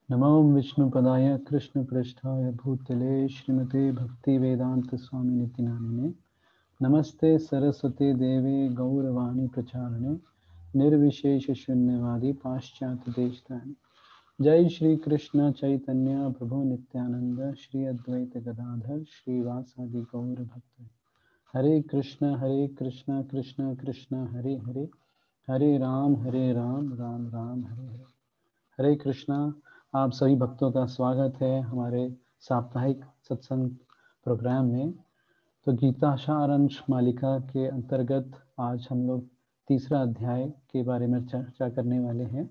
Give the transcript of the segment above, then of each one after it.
नमो विष्णुपदाय कृष्णपृष्ठाय भूतले श्रीमते भक्तिवेदान्तस्वामिनिति नामिने नमस्ते सरस्वती देवे गौरवाणी प्रचारणे निर्विशेषशून्यवादी पाश्चात्यदेशतारिणे जय श्री कृष्ण चैतन्य प्रभु नित्यानंद श्री अद्वैत गदाधर श्रीवासादि गौर भक्त हरे कृष्ण कृष्ण कृष्ण हरे हरे हरे राम राम राम हरे हरे। हरे कृष्णा। आप सभी भक्तों का स्वागत है हमारे साप्ताहिक सत्संग प्रोग्राम में। तो गीता सारांश मालिका के अंतर्गत आज हम लोग तीसरा अध्याय के बारे में चर्चा करने वाले हैं।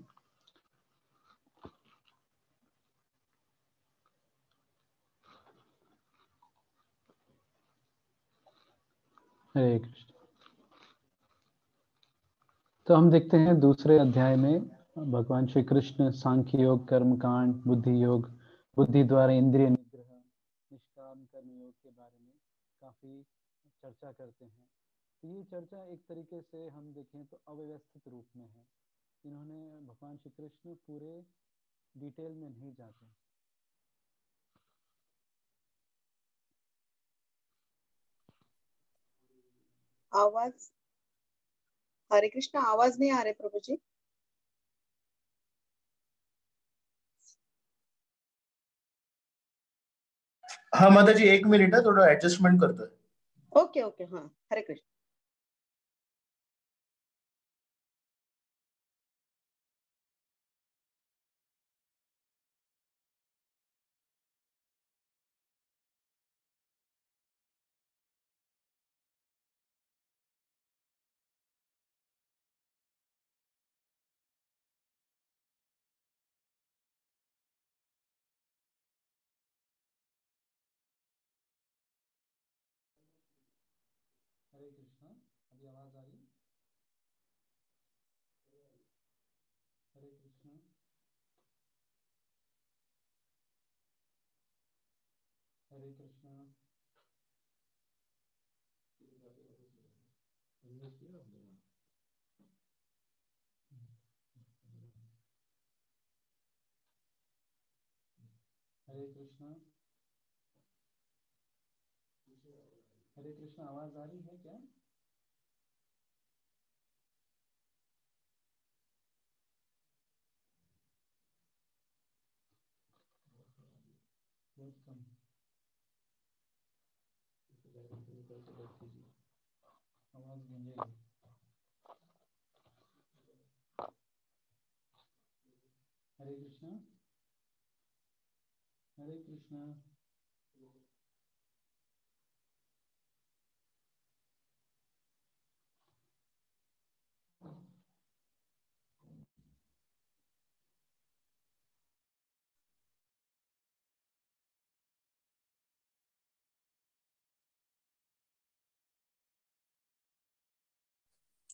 हरे कृष्ण। तो हम देखते हैं दूसरे अध्याय में भगवान श्री कृष्ण सांख्य योग, कर्म कांड, बुद्धि योग, बुद्धि द्वारा इंद्रिय निग्रह, निष्काम कर्म योग के बारे में काफी चर्चा करते हैं। तो ये चर्चा एक तरीके से हम देखें तो अव्यवस्थित रूप में है। इन्होंने भगवान श्री कृष्ण पूरे डिटेल में नहीं जाते। आवाज हरे कृष्ण आवाज नहीं आ रहे प्रभु जी। हाँ माता जी, 1 मिनिट है, थोड़ा एडजस्टमेंट करतो है। ओके ओके हाँ हरे कृष्ण। हरे कृष्णा। अभी आवाज आ रही? हरे कृष्णा। हरे कृष्णा। हरे कृष्णा। हरे कृष्णा। आवाज आ रही है क्या? बहुत कम। आवाज गूंजेगी। हरे कृष्णा। हरे कृष्णा।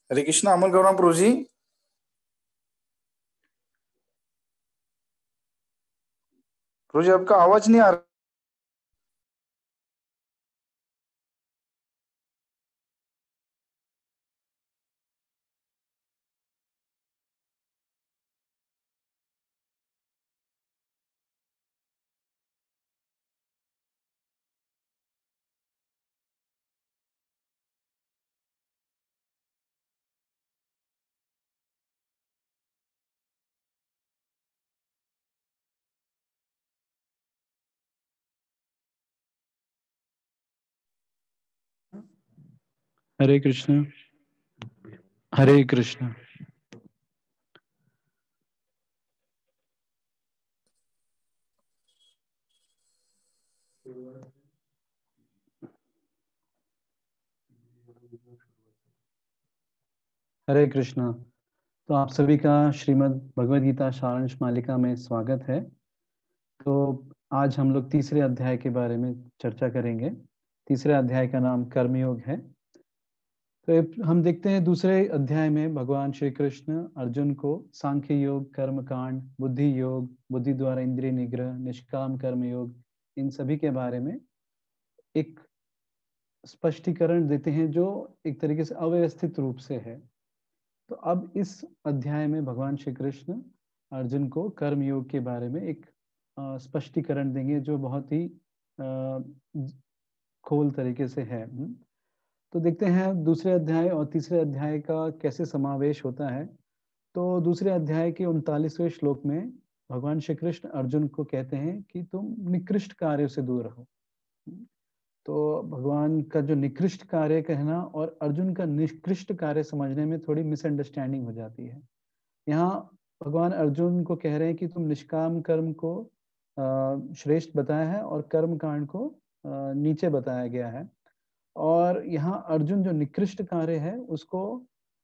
हरे कृष्णा। अमल गौरव प्रभु जी। प्रभु जी आपका आवाज नहीं आ रहा। हरे कृष्णा। हरे कृष्णा। हरे कृष्णा। तो आप सभी का श्रीमद् भगवद गीता सारांश मालिका में स्वागत है। तो आज हम लोग तीसरे अध्याय के बारे में चर्चा करेंगे। तीसरे अध्याय का नाम कर्मयोग है। तो हम देखते हैं दूसरे अध्याय में भगवान श्री कृष्ण अर्जुन को सांख्य योग, कर्म कांड, बुद्धि योग, बुद्धि द्वारा इंद्रिय निग्रह, निष्काम कर्म योग, इन सभी के बारे में एक स्पष्टीकरण देते हैं जो एक तरीके से अव्यवस्थित रूप से है। तो अब इस अध्याय में भगवान श्री कृष्ण अर्जुन को कर्म योग के बारे में एक स्पष्टीकरण देंगे जो बहुत ही खोल तरीके से है। तो देखते हैं दूसरे अध्याय और तीसरे अध्याय का कैसे समावेश होता है। तो दूसरे अध्याय के 39वें श्लोक में भगवान श्री कृष्ण अर्जुन को कहते हैं कि तुम निकृष्ट कार्यों से दूर रहो। तो भगवान का जो निकृष्ट कार्य कहना और अर्जुन का निकृष्ट कार्य समझने में थोड़ी मिसअंडरस्टैंडिंग हो जाती है। यहाँ भगवान अर्जुन को कह रहे हैं कि तुम निष्काम कर्म को श्रेष्ठ बताया है और कर्म कांड को नीचे बताया गया है। और यहाँ अर्जुन जो निकृष्ट कार्य है उसको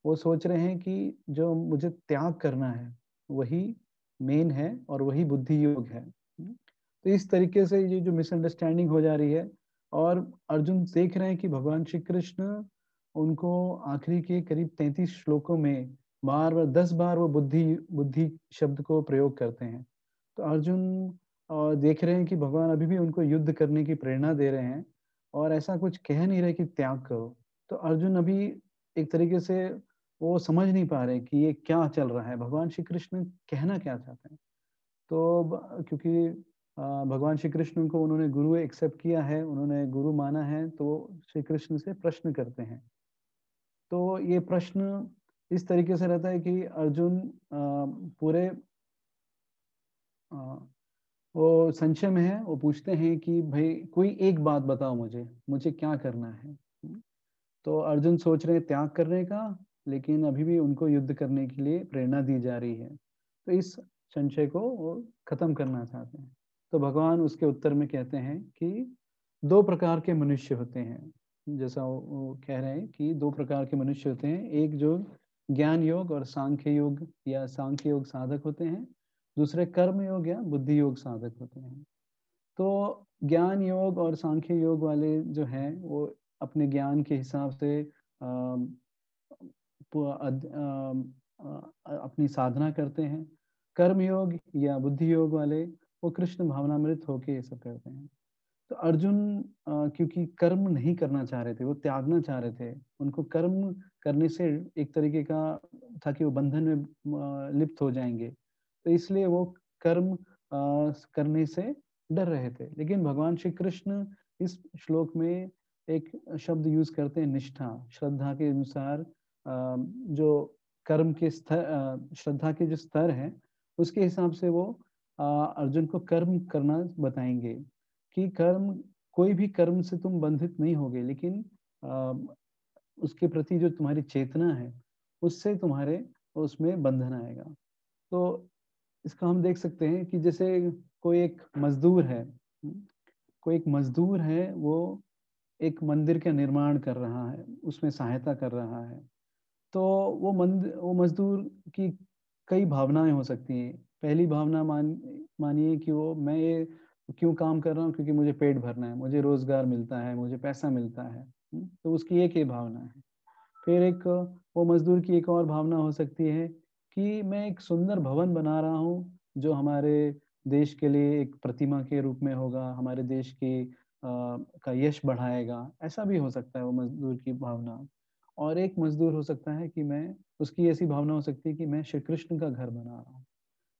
वो सोच रहे हैं कि जो मुझे त्याग करना है वही मेन है और वही बुद्धि योग है। तो इस तरीके से ये जो मिसअंडरस्टैंडिंग हो जा रही है और अर्जुन देख रहे हैं कि भगवान श्री कृष्ण उनको आखिरी के करीब 33 श्लोकों में बार बार 10 बार वो बुद्धि बुद्धि शब्द को प्रयोग करते हैं। तो अर्जुन देख रहे हैं कि भगवान अभी भी उनको युद्ध करने की प्रेरणा दे रहे हैं और ऐसा कुछ कह नहीं रहे कि त्याग करो। तो अर्जुन अभी एक तरीके से वो समझ नहीं पा रहे कि ये क्या चल रहा है, भगवान श्री कृष्ण कहना क्या चाहते हैं। तो क्योंकि भगवान श्री कृष्ण को उन्होंने गुरु एक्सेप्ट किया है, उन्होंने गुरु माना है, तो श्री कृष्ण से प्रश्न करते हैं। तो ये प्रश्न इस तरीके से रहता है कि अर्जुन पूरे वो संशय में है। वो पूछते हैं कि भाई कोई एक बात बताओ मुझे क्या करना है। तो अर्जुन सोच रहे हैं त्याग करने का, लेकिन अभी भी उनको युद्ध करने के लिए प्रेरणा दी जा रही है। तो इस संशय को वो खत्म करना चाहते हैं। तो भगवान उसके उत्तर में कहते हैं कि दो प्रकार के मनुष्य होते हैं। जैसा वो कह रहे हैं कि दो प्रकार के मनुष्य होते हैं, एक जो ज्ञान योग और सांख्य योग या सांख्य योग साधक होते हैं, दूसरे कर्म योग या बुद्धि योग साधक होते हैं। तो ज्ञान योग और सांख्य योग वाले जो हैं वो अपने ज्ञान के हिसाब से अपनी साधना करते हैं। कर्म योग या बुद्धि योग वाले वो कृष्ण भावनामृत होके ये सब करते हैं। तो अर्जुन क्योंकि कर्म नहीं करना चाह रहे थे, वो त्यागना चाह रहे थे, उनको कर्म करने से एक तरीके का था कि वो बंधन में लिप्त हो जाएंगे, तो इसलिए वो कर्म करने से डर रहे थे। लेकिन भगवान श्री कृष्ण इस श्लोक में एक शब्द यूज करते हैं निष्ठा, श्रद्धा के अनुसार जो कर्म के स्तर, श्रद्धा के जो स्तर है उसके हिसाब से वो अर्जुन को कर्म करना बताएंगे कि कर्म, कोई भी कर्म से तुम बंधित नहीं होगे, लेकिन उसके प्रति जो तुम्हारी चेतना है उससे तुम्हारे उसमें बंधन आएगा। तो इसका हम देख सकते हैं कि जैसे कोई एक मजदूर है, कोई एक मजदूर है, वो एक मंदिर का निर्माण कर रहा है, उसमें सहायता कर रहा है। तो वो मजदूर की कई भावनाएं हो सकती हैं। पहली भावना मानिए कि वो मैं ये क्यों काम कर रहा हूँ, क्योंकि मुझे पेट भरना है, मुझे रोजगार मिलता है, मुझे पैसा मिलता है। तो उसकी एक ही भावना है। फिर एक वो मजदूर की एक और भावना हो सकती है कि मैं एक सुंदर भवन बना रहा हूँ जो हमारे देश के लिए एक प्रतिमा के रूप में होगा, हमारे देश की का यश बढ़ाएगा। ऐसा भी हो सकता है वो मजदूर की भावना। और एक मजदूर हो सकता है कि मैं, उसकी ऐसी भावना हो सकती है कि मैं श्री कृष्ण का घर बना रहा हूँ,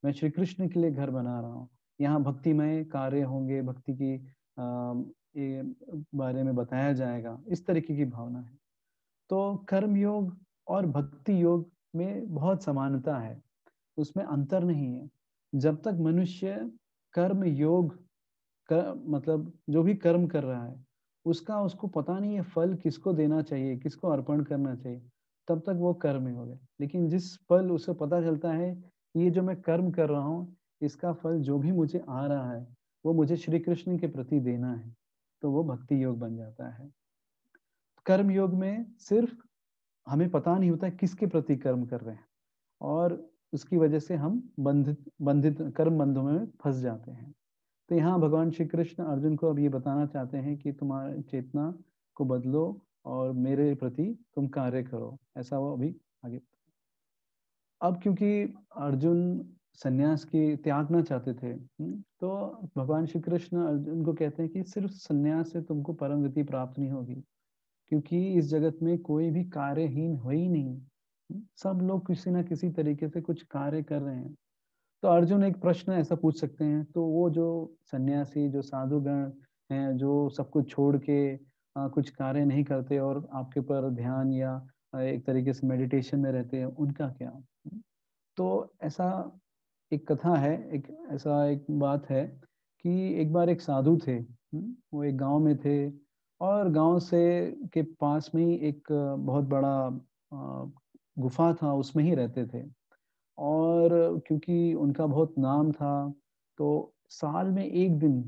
मैं श्री कृष्ण के लिए घर बना रहा हूँ, यहाँ भक्तिमय कार्य होंगे, भक्ति की ये बारे में बताया जाएगा, इस तरीके की भावना है। तो कर्म योग और भक्ति योग में बहुत समानता है, उसमें अंतर नहीं है। जब तक मनुष्य कर्म योग मतलब जो भी कर्म कर रहा है उसका उसको पता नहीं है फल किसको देना चाहिए, किसको अर्पण करना चाहिए, तब तक वो कर्म योग है। लेकिन जिस पल उसे पता चलता है कि ये जो मैं कर्म कर रहा हूँ इसका फल जो भी मुझे आ रहा है वो मुझे श्री कृष्ण के प्रति देना है, तो वो भक्ति योग बन जाता है। कर्म योग में सिर्फ हमें पता नहीं होता किसके प्रति कर्म कर रहे हैं और उसकी वजह से हम बंधित बंधित कर्म बंधों में फंस जाते हैं। तो यहाँ भगवान श्री कृष्ण अर्जुन को अब ये बताना चाहते हैं कि तुम्हारी चेतना को बदलो और मेरे प्रति तुम कार्य करो, ऐसा वो अभी आगे। अब क्योंकि अर्जुन सन्यास की त्यागना चाहते थे, तो भगवान श्री कृष्ण अर्जुन को कहते हैं कि सिर्फ सन्यास से तुमको परम गति प्राप्त नहीं होगी, क्योंकि इस जगत में कोई भी कार्यहीन हो ही नहीं। सब लोग किसी ना किसी तरीके से कुछ कार्य कर रहे हैं। तो अर्जुन एक प्रश्न ऐसा पूछ सकते हैं, तो वो जो सन्यासी, जो साधुगण हैं, जो सब कुछ छोड़ के कुछ कार्य नहीं करते और आपके ऊपर ध्यान या एक तरीके से मेडिटेशन में रहते हैं, उनका क्या? तो ऐसा एक कथा है, एक ऐसा एक बात है कि एक बार एक साधु थे, वो एक गांव में थे और गांव से के पास में ही एक बहुत बड़ा गुफा था, उसमें ही रहते थे। और क्योंकि उनका बहुत नाम था, तो साल में एक दिन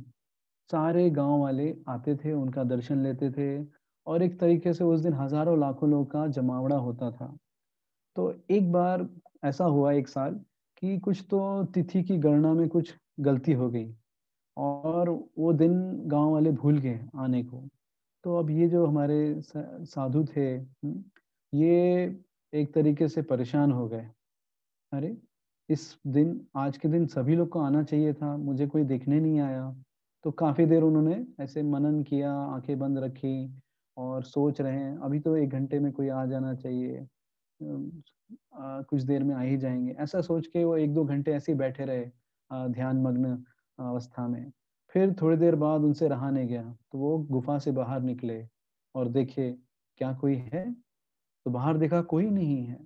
सारे गांव वाले आते थे, उनका दर्शन लेते थे और एक तरीके से उस दिन हजारों लाखों लोगों का जमावड़ा होता था। तो एक बार ऐसा हुआ एक साल कि कुछ तो तिथि की गणना में कुछ गलती हो गई और वो दिन गांव वाले भूल गए आने को। तो अब ये जो हमारे साधु थे, ये एक तरीके से परेशान हो गए। अरे, इस दिन, आज के दिन सभी लोग को आना चाहिए था, मुझे कोई देखने नहीं आया। तो काफी देर उन्होंने ऐसे मनन किया, आंखें बंद रखी और सोच रहे हैं अभी तो 1 घंटे में कोई आ जाना चाहिए, कुछ देर में आ ही जाएंगे, ऐसा सोच के वो 1-2 घंटे ऐसे ही बैठे रहे ध्यान मग्न अवस्था में। फिर थोड़ी देर बाद उनसे रहा नहीं गया, तो वो गुफा से बाहर निकले और देखे क्या कोई है, तो बाहर देखा कोई नहीं है।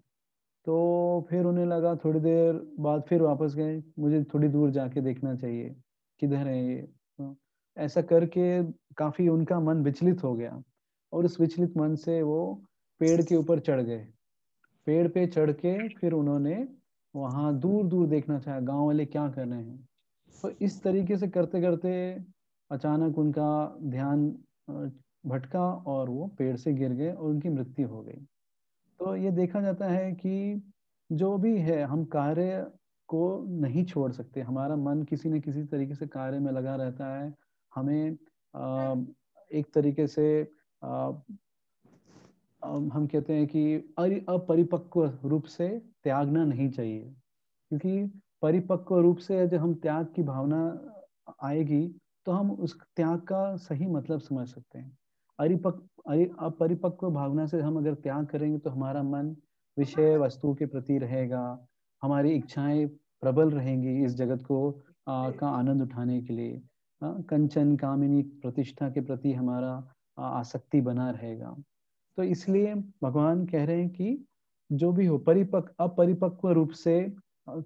तो फिर उन्हें लगा, थोड़ी देर बाद फिर वापस गए, मुझे थोड़ी दूर जाके देखना चाहिए किधर है ये। तो ऐसा करके काफी उनका मन विचलित हो गया और उस विचलित मन से वो पेड़ के ऊपर चढ़ गए। पेड़ पे चढ़ के फिर उन्होंने वहां दूर दूर देखना चाहा, गांव वाले क्या कर रहे हैं। तो इस तरीके से करते करते अचानक उनका ध्यान भटका और वो पेड़ से गिर गए और उनकी मृत्यु हो गई। तो ये देखा जाता है कि जो भी है, हम कार्य को नहीं छोड़ सकते, हमारा मन किसी न किसी तरीके से कार्य में लगा रहता है। हमें एक तरीके से हम कहते हैं कि अपरिपक्व रूप से त्यागना नहीं चाहिए, क्योंकि परिपक्व रूप से जब हम त्याग की भावना आएगी तो हम उस त्याग का सही मतलब समझ सकते हैं। अपरिपक्व भावना से हम अगर त्याग करेंगे तो हमारा मन विषय वस्तु के प्रति रहेगा, हमारी इच्छाएं प्रबल रहेंगी इस जगत को का आनंद उठाने के लिए। कंचन कामिनी प्रतिष्ठा के प्रति हमारा आसक्ति बना रहेगा। तो इसलिए भगवान कह रहे हैं कि जो भी हो, अपरिपक्व रूप से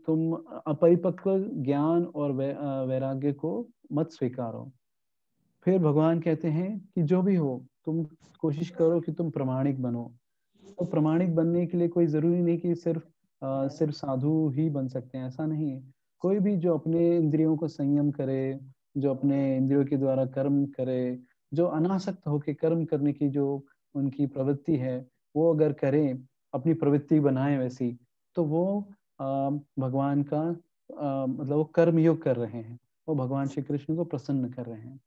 तुम अपरिपक्व ज्ञान और वैराग्य को मत स्वीकारो। फिर भगवान कहते हैं कि जो भी हो, तुम कोशिश करो कि तुम प्रामाणिक बनो। तो प्रामाणिक बनने के लिए कोई जरूरी नहीं कि सिर्फ साधु ही बन सकते हैं, ऐसा नहीं है। कोई भी जो अपने इंद्रियों को संयम करे, जो अपने इंद्रियों के द्वारा कर्म करे, जो अनासक्त होकर कर्म करने की जो उनकी प्रवृत्ति है, वो अगर करें, अपनी प्रवृत्ति बनाए वैसी, तो वो भगवान का मतलब वो कर्म योग कर रहे हैं, वो भगवान श्री कृष्ण को प्रसन्न कर रहे हैं।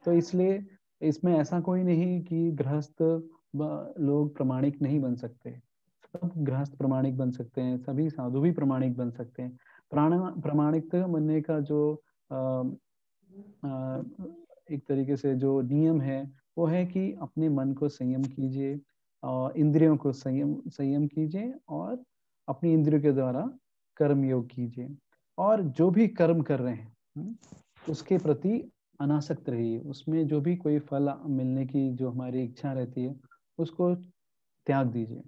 तो इसलिए इसमें ऐसा कोई नहीं कि गृहस्थ लोग प्रामाणिक नहीं बन सकते। सब गृहस्थ प्रामाणिक बन सकते हैं, सभी साधु भी प्रामाणिक बन सकते हैं। प्रामाणिक बनने का जो अ, एक तरीके से जो नियम है, वो है कि अपने मन को संयम कीजिए, इंद्रियों को संयम संयम कीजिए और अपनी इंद्रियों के द्वारा कर्म योग कीजिए। और जो भी कर्म कर रहे हैं, उसके प्रति अनासक्त रहिए, उसमें जो भी कोई फल मिलने की जो हमारी इच्छा रहती है, उसको त्याग दीजिए।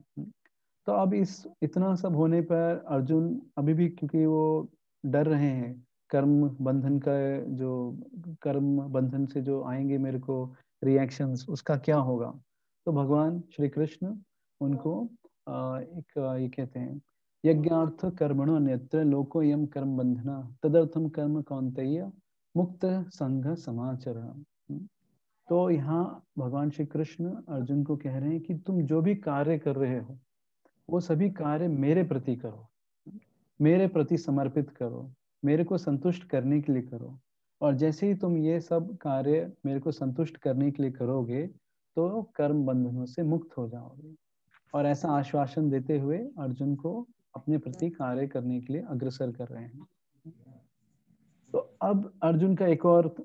तो अब इस इतना सब होने पर अर्जुन अभी भी, क्योंकि वो डर रहे हैं कर्म बंधन का, जो कर्म बंधन से जो आएंगे मेरे को रिएक्शंस, उसका क्या होगा। तो भगवान श्री कृष्ण उनको एक ये कहते हैं, यज्ञार्थ कर्मणो अन्यत्र लोको यम कर्म बंधना तदर्थम कर्म कौन्तेय मुक्त संघ समाचर। तो यहाँ भगवान श्री कृष्ण अर्जुन को कह रहे हैं कि तुम जो भी कार्य कर रहे हो, वो सभी कार्य मेरे प्रति करो, मेरे प्रति समर्पित करो, मेरे को संतुष्ट करने के लिए करो। और जैसे ही तुम ये सब कार्य मेरे को संतुष्ट करने के लिए करोगे, तो कर्म बंधनों से मुक्त हो जाओगे। और ऐसा आश्वासन देते हुए अर्जुन को अपने प्रति कार्य करने के लिए अग्रसर कर रहे हैं। तो अब अर्जुन का एक और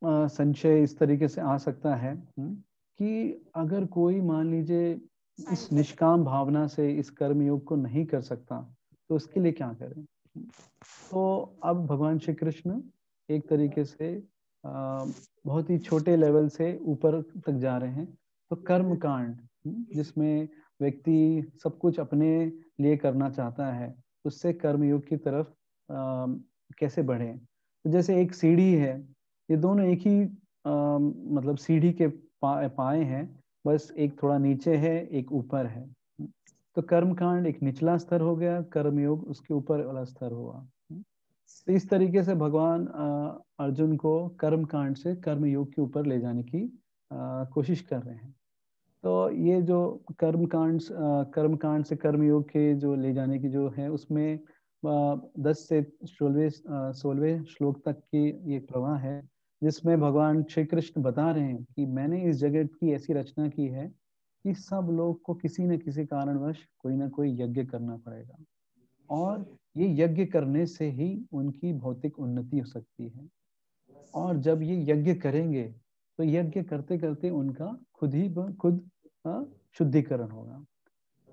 संशय इस तरीके से आ सकता है कि अगर कोई मान लीजिए इस निष्काम भावना से इस कर्म योग को नहीं कर सकता, तो उसके लिए क्या करें। तो अब भगवान श्री कृष्ण एक तरीके से बहुत ही छोटे लेवल से ऊपर तक जा रहे हैं। तो कर्म कांड, जिसमें व्यक्ति सब कुछ अपने लिए करना चाहता है, उससे कर्मयोग की तरफ कैसे बढ़े। तो जैसे एक सीढ़ी है, ये दोनों एक ही मतलब सीढ़ी के पाए हैं, बस एक थोड़ा नीचे है, एक ऊपर है। तो कर्म कांड एक निचला स्तर हो गया, कर्मयोग उसके ऊपर वाला स्तर हुआ। तो इस तरीके से भगवान अर्जुन को कर्म कांड से कर्म योग के ऊपर ले जाने की कोशिश कर रहे हैं। तो ये जो कर्म कांड से कर्म योग के जो ले जाने की जो है, उसमें 10 से 16वें श्लोक तक की ये प्रवाह है, जिसमें भगवान श्री कृष्ण बता रहे हैं कि मैंने इस जगत की ऐसी रचना की है कि सब लोग को किसी न किसी कारणवश कोई ना कोई यज्ञ करना पड़ेगा, और ये यज्ञ करने से ही उनकी भौतिक उन्नति हो सकती है। और जब ये यज्ञ करेंगे तो यज्ञ करते करते उनका खुद शुद्धिकरण होगा।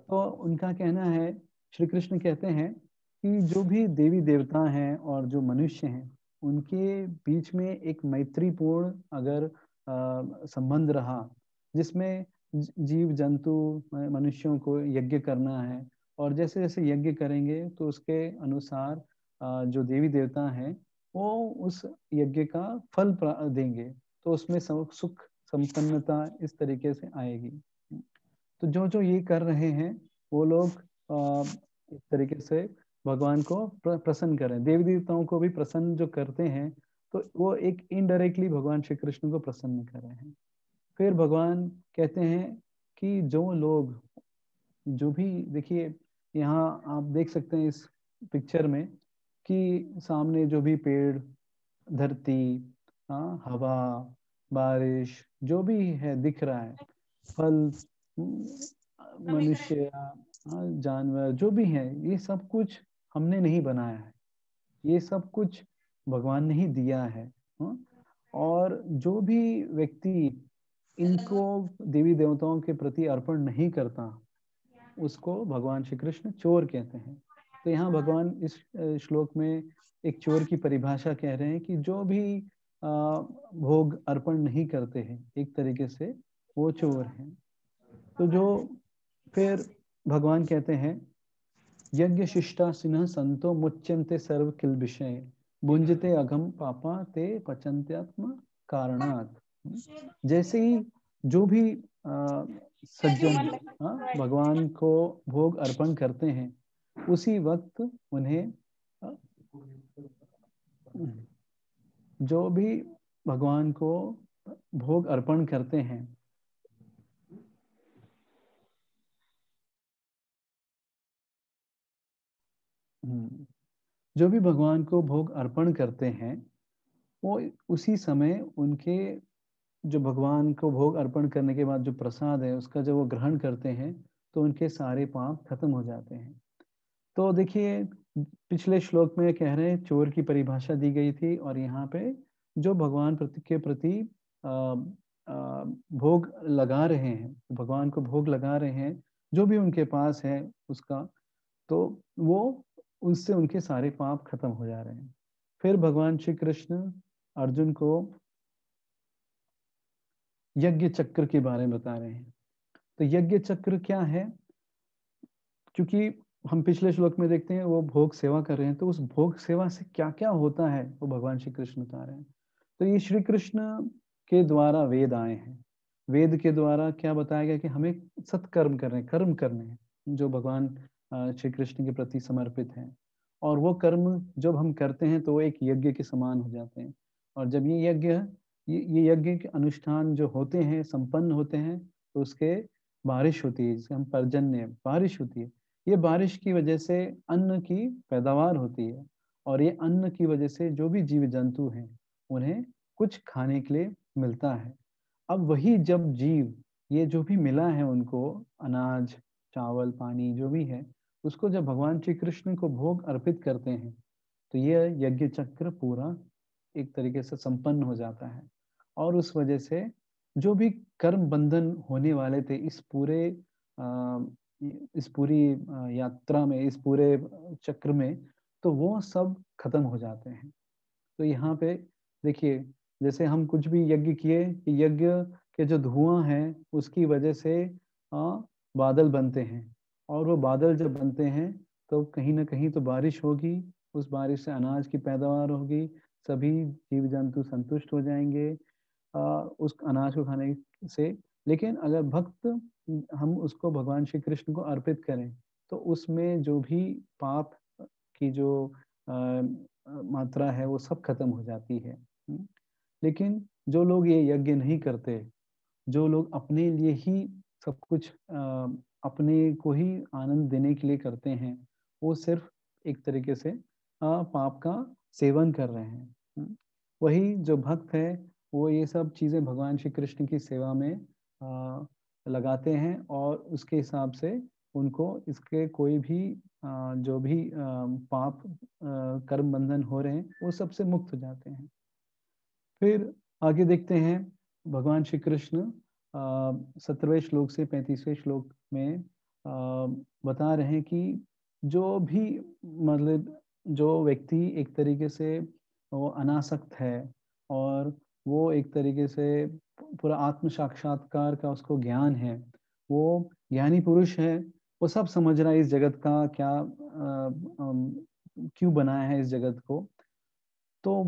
तो उनका कहना है, श्री कृष्ण कहते हैं कि जो भी देवी देवता हैं और जो मनुष्य हैं, उनके बीच में एक मैत्रीपूर्ण अगर संबंध रहा, जिसमें जीव जंतु मनुष्यों को यज्ञ करना है, और जैसे जैसे यज्ञ करेंगे तो उसके अनुसार जो देवी देवता हैं वो उस यज्ञ का फल देंगे, तो उसमें सुख संपन्नता इस तरीके से आएगी। तो जो जो ये कर रहे हैं वो लोग इस तरीके से भगवान को प्रसन्न करें, देवी देवताओं को भी प्रसन्न जो करते हैं, तो वो एक इनडायरेक्टली भगवान श्री कृष्ण को प्रसन्न कर रहे हैं। फिर भगवान कहते हैं कि जो लोग, जो भी, देखिए यहाँ आप देख सकते हैं इस पिक्चर में कि सामने जो भी पेड़, धरती, हाँ, हवा, बारिश, जो भी है दिख रहा है, फल, मनुष्य, हाँ, जानवर जो भी है, ये सब कुछ हमने नहीं बनाया है, ये सब कुछ भगवान ने ही दिया है। हाँ? और जो भी व्यक्ति इनको देवी देवताओं के प्रति अर्पण नहीं करता, उसको भगवान श्री कृष्ण चोर कहते हैं। तो यहाँ भगवान इस श्लोक में एक चोर की परिभाषा कह रहे हैं कि जो भी भोग अर्पण नहीं करते हैं, एक तरीके से वो चोर हैं। तो जो फिर भगवान कहते हैं, यज्ञ शिष्टा सिन्ह संतो मुच्यन्ते सर्व किल विषय भुंजते अघम पापा ते पचन्त्यात्म कारणात्। जैसे ही जो भी सज्जन भगवान को भोग अर्पण करते हैं, उसी वक्त उन्हें जो भी भगवान को भोग अर्पण करते हैं, जो भी भगवान को भोग अर्पण करते हैं, वो उसी समय उनके, जो भगवान को भोग अर्पण करने के बाद जो प्रसाद है उसका जब वो ग्रहण करते हैं, तो उनके सारे पाप खत्म हो जाते हैं। तो देखिए पिछले श्लोक में कह रहे हैं चोर की परिभाषा दी गई थी, और यहाँ पे जो भगवान के प्रति भोग लगा रहे हैं, भगवान को भोग लगा रहे हैं, जो भी उनके पास है उसका, तो वो उससे उनके सारे पाप खत्म हो जा रहे हैं। फिर भगवान श्री कृष्ण अर्जुन को यज्ञ चक्र के बारे में बता रहे हैं। तो यज्ञ चक्र क्या है, क्योंकि हम पिछले श्लोक में देखते हैं वो भोग सेवा कर रहे हैं, तो उस भोग सेवा से क्या क्या होता है वो भगवान श्री कृष्ण बता रहे हैं। तो ये श्री कृष्ण के द्वारा वेद आए हैं, वेद के द्वारा क्या बताया गया कि हमें सत्कर्म करने, कर्म करने हैं जो भगवान श्री कृष्ण के प्रति समर्पित हैं, और वो कर्म जब हम करते हैं तो वो एक यज्ञ के समान हो जाते हैं। और जब ये यज्ञ के अनुष्ठान जो होते हैं संपन्न होते हैं, तो उसके बारिश होती है, जिसे हम पर्जन्य, बारिश होती है। ये बारिश की वजह से अन्न की पैदावार होती है, और ये अन्न की वजह से जो भी जीव जंतु हैं उन्हें कुछ खाने के लिए मिलता है। अब वही जब जीव, ये जो भी मिला है उनको, अनाज, चावल, पानी जो भी है, उसको जब भगवान श्री कृष्ण को भोग अर्पित करते हैं, तो ये यज्ञ चक्र पूरा एक तरीके से संपन्न हो जाता है। और उस वजह से जो भी कर्म बंधन होने वाले थे इस पूरी यात्रा में, इस पूरे चक्र में, तो वो सब खत्म हो जाते हैं। तो यहाँ पे देखिए, जैसे हम कुछ भी यज्ञ किए, यज्ञ के जो धुआं है उसकी वजह से बादल बनते हैं, और वो बादल जब बनते हैं तो कहीं ना कहीं तो बारिश होगी, उस बारिश से अनाज की पैदावार होगी, सभी जीव जंतु संतुष्ट हो जाएंगे उस अनाज को खाने से। लेकिन अगर भक्त हम उसको भगवान श्री कृष्ण को अर्पित करें तो उसमें जो भी पाप की जो मात्रा है वो सब खत्म हो जाती है। लेकिन जो लोग ये यज्ञ नहीं करते, जो लोग अपने लिए ही सब कुछ अपने को ही आनंद देने के लिए करते हैं, वो सिर्फ एक तरीके से पाप का सेवन कर रहे हैं। वही जो भक्त है वो ये सब चीजें भगवान श्री कृष्ण की सेवा में लगाते हैं, और उसके हिसाब से उनको इसके कोई भी जो भी पाप कर्म बंधन हो रहे हैं वो सबसे मुक्त हो जाते हैं। फिर आगे देखते हैं, भगवान श्री कृष्ण 17वें श्लोक से 35वें श्लोक में बता रहे हैं कि जो भी मतलब जो व्यक्ति एक तरीके से वो अनासक्त है और वो एक तरीके से पूरा आत्म साक्षात्कार का उसको ज्ञान है, वो ज्ञानी पुरुष है, वो सब समझ रहा है इस जगत का क्या क्यों बनाया है इस जगत को। तो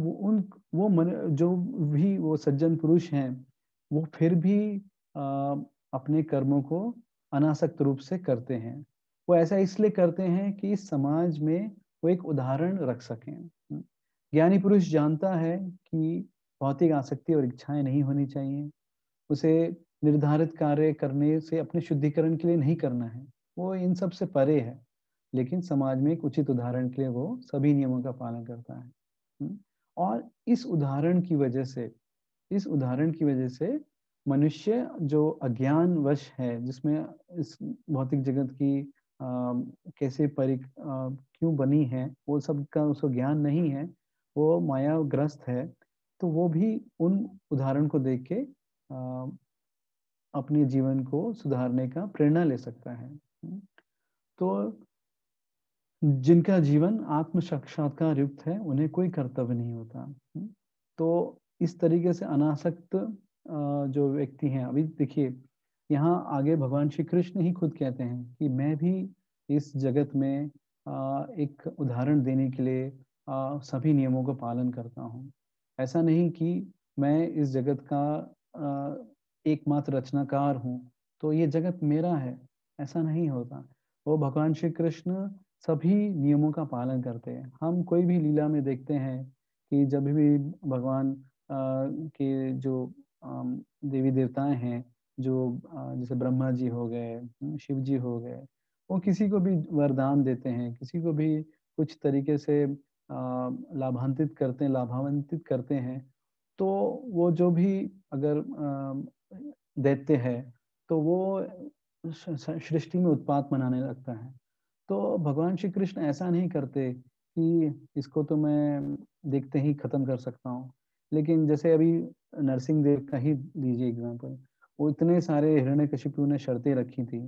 जो भी वो सज्जन पुरुष हैं वो फिर भी अपने कर्मों को अनासक्त रूप से करते हैं। वो ऐसा इसलिए करते हैं कि इस समाज में वो एक उदाहरण रख सकें। ज्ञानी पुरुष जानता है कि भौतिक आसक्ति और इच्छाएं नहीं होनी चाहिए, उसे निर्धारित कार्य करने से अपने शुद्धिकरण के लिए नहीं करना है, वो इन सब से परे है। लेकिन समाज में एक उचित उदाहरण के लिए वो सभी नियमों का पालन करता है। और इस उदाहरण की वजह से मनुष्य जो अज्ञान वश है, जिसमें इस भौतिक जगत की कैसे क्यों बनी है वो सब का उसको ज्ञान नहीं है, वो मायाग्रस्त है, तो वो भी उन उदाहरण को देख के अपने जीवन को सुधारने का प्रेरणा ले सकता है। तो जिनका जीवन आत्म साक्षात्कार युक्त है उन्हें कोई कर्तव्य नहीं होता। तो इस तरीके से अनासक्त जो व्यक्ति हैं, अभी देखिए यहाँ आगे भगवान श्री कृष्ण ही खुद कहते हैं कि मैं भी इस जगत में एक उदाहरण देने के लिए सभी नियमों का पालन करता हूँ। ऐसा नहीं कि मैं इस जगत का एकमात्र रचनाकार हूँ तो ये जगत मेरा है, ऐसा नहीं होता। वो भगवान श्री कृष्ण सभी नियमों का पालन करते हैं। हम कोई भी लीला में देखते हैं कि जब भी भगवान के जो देवी देवताएं हैं, जो जैसे ब्रह्मा जी हो गए, शिव जी हो गए, वो किसी को भी वरदान देते हैं, किसी को भी कुछ तरीके से लाभान्वित करते हैं, तो वो जो भी अगर देते हैं तो वो सृष्टि में उत्पात मनाने लगता है। तो भगवान श्री कृष्ण ऐसा नहीं करते कि इसको तो मैं देखते ही खत्म कर सकता हूँ। लेकिन जैसे अभी नरसिंह देव का ही लीजिए एग्जांपल, वो इतने सारे हिरण्यकशिपु ने शर्तें रखी थी,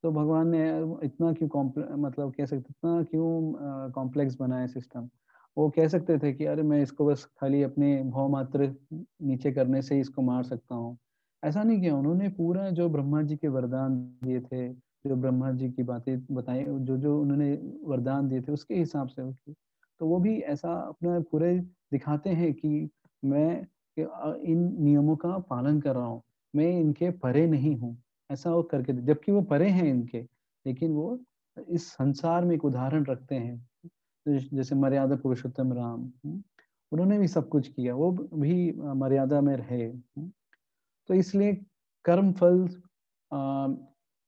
तो भगवान ने इतना क्यों मतलब कह सकते इतना क्यों कॉम्प्लेक्स बनाया सिस्टम। वो कह सकते थे कि अरे मैं इसको बस खाली अपने भाव मात्र नीचे करने से ही इसको मार सकता हूँ। ऐसा नहीं किया उन्होंने, पूरा जो ब्रह्मा जी के वरदान दिए थे, जो ब्रह्मा जी की बातें बताई, जो जो उन्होंने वरदान दिए थे उसके हिसाब से होती। तो वो भी ऐसा अपना पूरे दिखाते हैं कि मैं इन नियमों का पालन कर रहा हूँ, मैं इनके परे नहीं हूँ, ऐसा वो करके, जबकि वो परे हैं इनके, लेकिन वो इस संसार में एक उदाहरण रखते हैं। जैसे मर्यादा पुरुषोत्तम राम, उन्होंने भी सब कुछ किया, वो भी मर्यादा में रहे। तो इसलिए कर्म फल